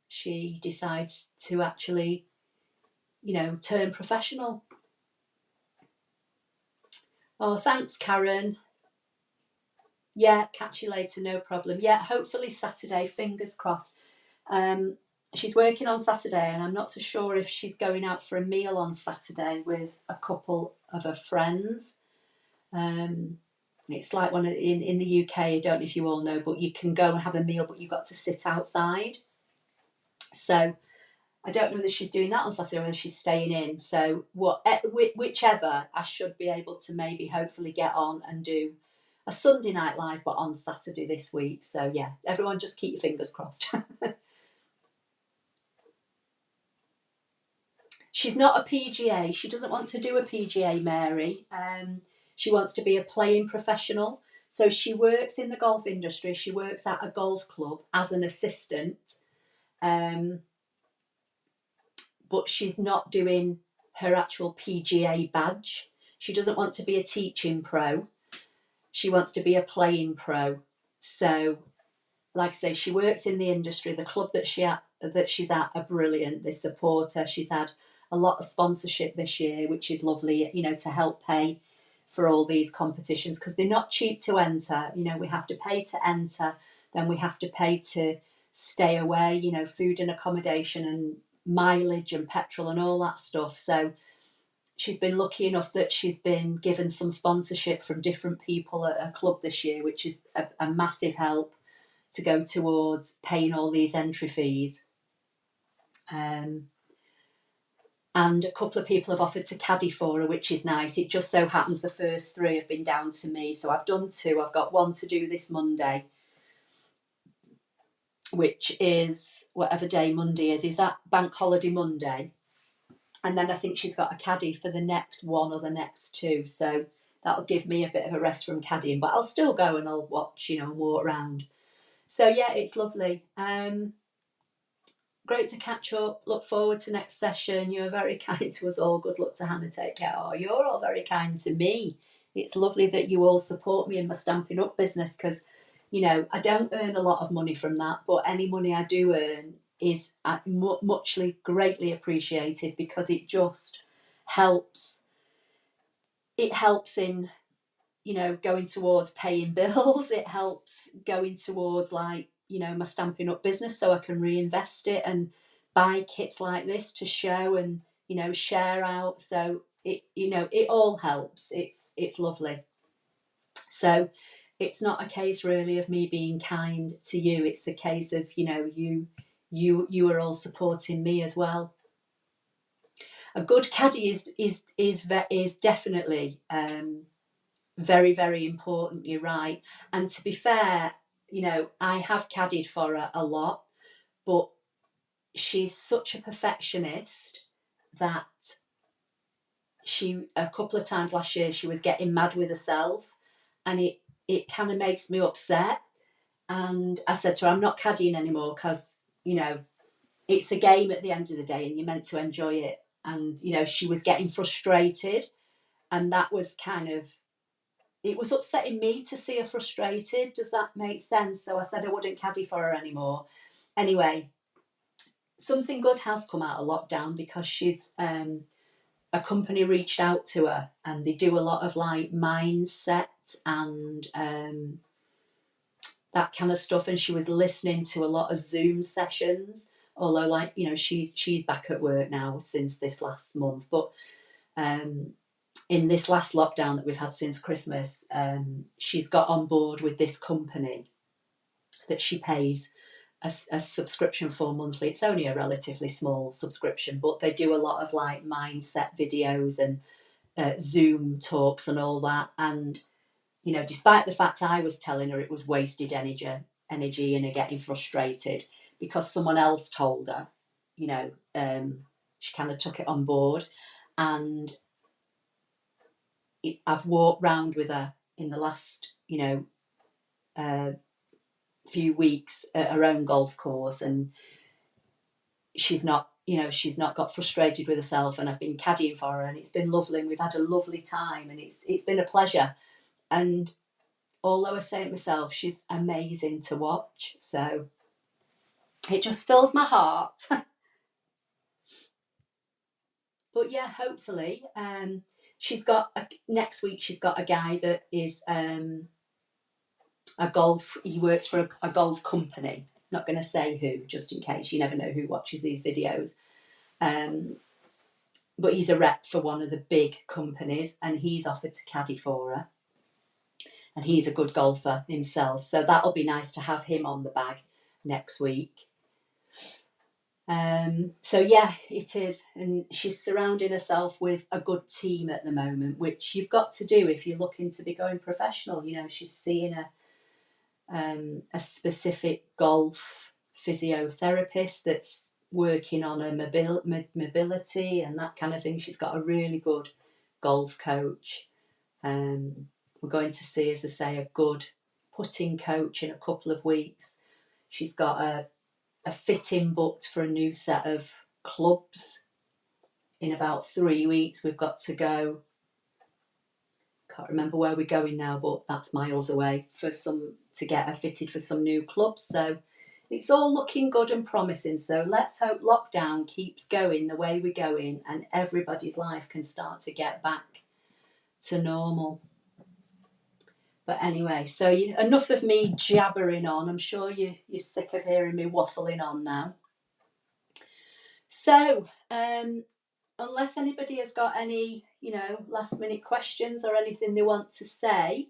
she decides to actually, you know, turn professional. Oh, thanks, Karen. Yeah, catch you later, no problem. Yeah, hopefully Saturday, fingers crossed. She's working on Saturday, and I'm not so sure if she's going out for a meal on Saturday with a couple of her friends. It's like one in the UK, I don't know if you all know, but you can go and have a meal, but you've got to sit outside. So I don't know whether she's doing that on Saturday or whether she's staying in. So whichever, I should be able to maybe hopefully get on and do a Sunday night live, but on Saturday this week. So yeah, everyone just keep your fingers crossed. She's not a PGA. She doesn't want to do a PGA, Mary. She wants to be a playing professional. So she works in the golf industry. She works at a golf club as an assistant. But she's not doing her actual PGA badge. She doesn't want to be a teaching pro. She wants to be a playing pro. So, like I say, she works in the industry. The club that she's at are brilliant. They support her. She's had a lot of sponsorship this year, which is lovely, you know, to help pay for all these competitions, because they're not cheap to enter. You know, we have to pay to enter, then we have to pay to stay away, you know, food and accommodation and mileage and petrol and all that stuff. So she's been lucky enough that she's been given some sponsorship from different people at her club this year, which is a massive help to go towards paying all these entry fees. And a couple of people have offered to caddy for her, which is nice. It just so happens the first 3 have been down to me. So I've done 2. I've got 1 to do this Monday, which is whatever day Monday is. Is that Bank Holiday Monday? And then I think she's got a caddy for the next 1 or the next 2. So that'll give me a bit of a rest from caddying. But I'll still go and I'll watch, you know, and walk around. So yeah, it's lovely. Great to catch up. Look forward to next session. You're very kind to us all. Good luck to Hannah. Take care. Oh, you're all very kind to me. It's lovely that you all support me in my Stampin' Up business, because, You know, I don't earn a lot of money from that, but any money I do earn is muchly greatly appreciated, because it just helps. It helps in, you know, going towards paying bills. It helps going towards, like, you know, my Stampin' Up business, so I can reinvest it and buy kits like this to show and, you know, share out. So it, you know, it all helps. It's lovely. So it's not a case really of me being kind to you. It's a case of, you know, you are all supporting me as well. A good caddy is definitely very, very important. You're right. And to be fair, you know, I have caddied for her a lot, but she's such a perfectionist that a couple of times last year, she was getting mad with herself, and it kind of makes me upset. And I said to her, I'm not caddying anymore, because, you know, it's a game at the end of the day and you're meant to enjoy it. And, you know, she was getting frustrated, and that was kind of, it was upsetting me to see her frustrated. Does that make sense? So I said I wouldn't caddy for her anymore. Anyway, something good has come out of lockdown, because she's a company reached out to her, and they do a lot of like mindset and that kind of stuff, and she was listening to a lot of Zoom sessions. Although, like, you know, she's back at work now since this last month, but in this last lockdown that we've had since Christmas, she's got on board with this company that she pays a subscription for monthly. It's only a relatively small subscription, but they do a lot of like mindset videos and Zoom talks and all that. And, you know, despite the fact I was telling her it was wasted energy and her getting frustrated because someone else told her, you know, she kind of took it on board. And I've walked round with her in the last, you know, few weeks at her own golf course, and she's not, you know, she's not got frustrated with herself, and I've been caddying for her, and it's been lovely, and we've had a lovely time, and it's been a pleasure. And although I say it myself, she's amazing to watch, so it just fills my heart. But yeah, hopefully, she's got next week. She's got a guy that is a golf. He works for a golf company. Not going to say who, just in case. You never know who watches these videos. But he's a rep for one of the big companies, and he's offered to caddy for her. And he's a good golfer himself, so that'll be nice to have him on the bag next week. So yeah, it is, and she's surrounding herself with a good team at the moment, which you've got to do if you're looking to be going professional. You know, she's seeing a specific golf physiotherapist that's working on her mobility and that kind of thing. She's got a really good golf coach. We're going to see, as I say, a good putting coach in a couple of weeks. She's got a fitting booked for a new set of clubs in about 3 weeks. We've got to go. Can't remember where we're going now, but that's miles away to get her fitted for some new clubs. So it's all looking good and promising. So let's hope lockdown keeps going the way we're going, and everybody's life can start to get back to normal. But anyway, so enough of me jabbering on. I'm sure you're sick of hearing me waffling on now. So, unless anybody has got any, you know, last minute questions or anything they want to say,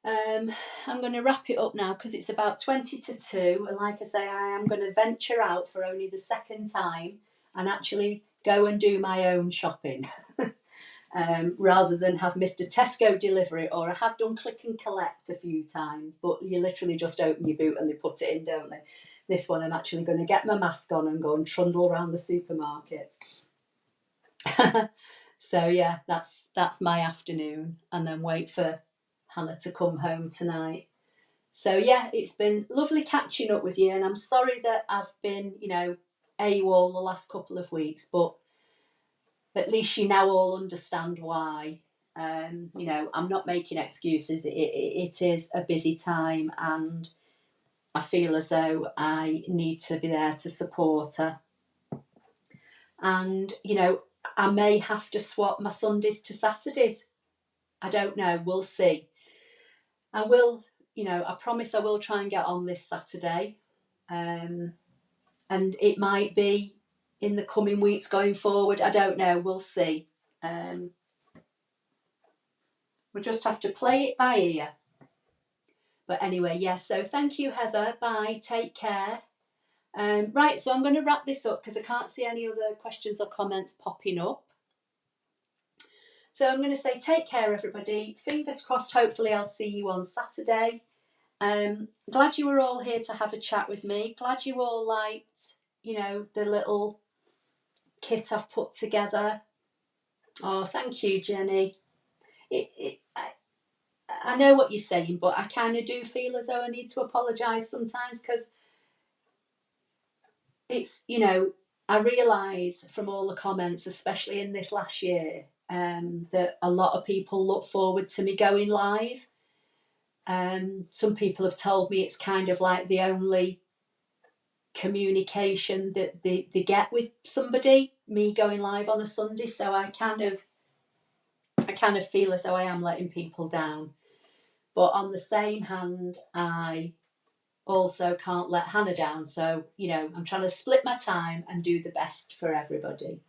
I'm going to wrap it up now, because it's about 20 to 2. And like I say, I am going to venture out for only the second time and actually go and do my own shopping. Rather than have Mr. Tesco deliver it, or I have done click and collect a few times, but you literally just open your boot and they put it in, don't they? This one, I'm actually going to get my mask on and go and trundle around the supermarket. So yeah, that's my afternoon, and then wait for Hannah to come home tonight. So yeah, it's been lovely catching up with you, and I'm sorry that I've been, you know, AWOL the last couple of weeks, but at least you now all understand why. You know, I'm not making excuses. It is a busy time, and I feel as though I need to be there to support her. And, you know, I may have to swap my Sundays to Saturdays. I don't know. We'll see. I will, you know, I promise I will try and get on this Saturday. And it might be in the coming weeks going forward. I don't know. We'll see. We'll just have to play it by ear. But anyway, yes. So thank you, Heather. Bye. Take care. Right, so I'm going to wrap this up because I can't see any other questions or comments popping up. So I'm going to say take care, everybody. Fingers crossed, hopefully I'll see you on Saturday. Glad you were all here to have a chat with me. Glad you all liked, you know, the little kit I've put together. Oh, thank you, Jenny. I know what you're saying, but I kind of do feel as though I need to apologise sometimes because it's, you know, I realise from all the comments, especially in this last year, that a lot of people look forward to me going live. Some people have told me it's kind of like the only communication that they get with somebody, me going live on a Sunday. So I kind of feel as though I am letting people down. But on the same hand, I also can't let Hannah down. So, you know, I'm trying to split my time and do the best for everybody.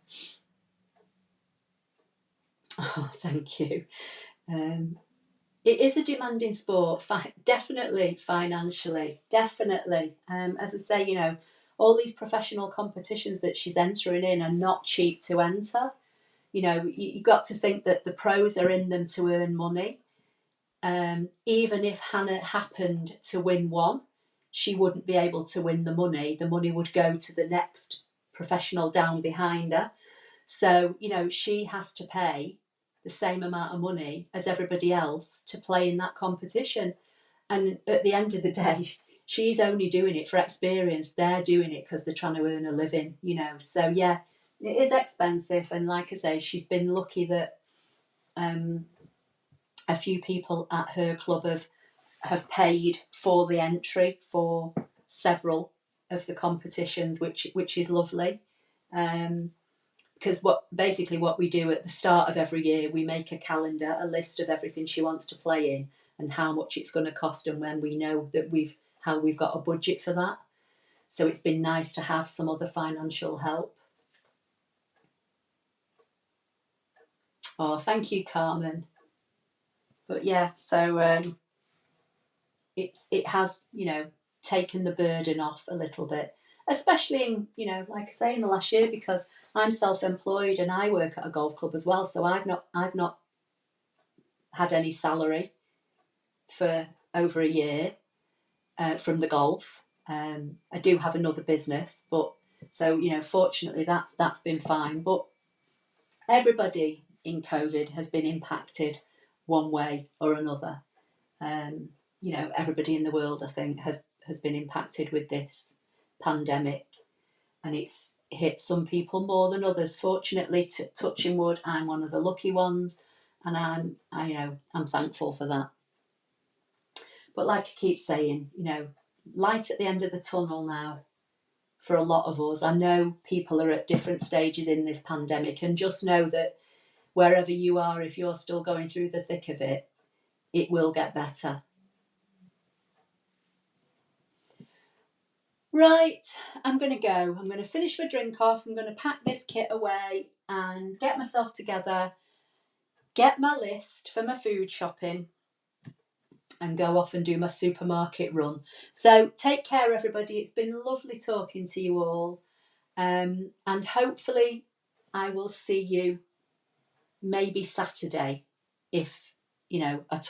Oh, thank you. It is a demanding sport, definitely financially, definitely. As I say, you know, all these professional competitions that she's entering in are not cheap to enter. You know, you've got to think that the pros are in them to earn money. Even if Hannah happened to win one, she wouldn't be able to win the money. The money would go to the next professional down behind her. So, you know, she has to pay the same amount of money as everybody else to play in that competition. And at the end of the day, she's only doing it for experience. They're doing it because they're trying to earn a living, you know. So, yeah, it is expensive. And like I say, she's been lucky that a few people at her club have paid for the entry for several of the competitions, which is lovely. Because what we do at the start of every year, we make a calendar, a list of everything she wants to play in and how much it's going to cost, and when we know that we've got a budget for that. So it's been nice to have some other financial help. Oh, thank you, Carmen. But yeah, so it has, you know, taken the burden off a little bit, especially in, you know, like I say, in the last year, because I'm self-employed and I work at a golf club as well. So I've not had any salary for over a year from the golf. I do have another business, but so, you know, fortunately that's been fine. But everybody in COVID has been impacted one way or another. You know, everybody in the world, I think, has been impacted with this pandemic, and it's hit some people more than others. Fortunately, touching wood, I'm one of the lucky ones, and I'm thankful for that. But like I keep saying, you know, light at the end of the tunnel now for a lot of us. I know people are at different stages in this pandemic, and just know that wherever you are, if you're still going through the thick of it, it will get better. Right, I'm going to go. I'm going to finish my drink off. I'm going to pack this kit away and get myself together, get my list for my food shopping, and go off and do my supermarket run. So take care, everybody. It's been lovely talking to you all. And hopefully I will see you maybe Saturday, if, you know, at all.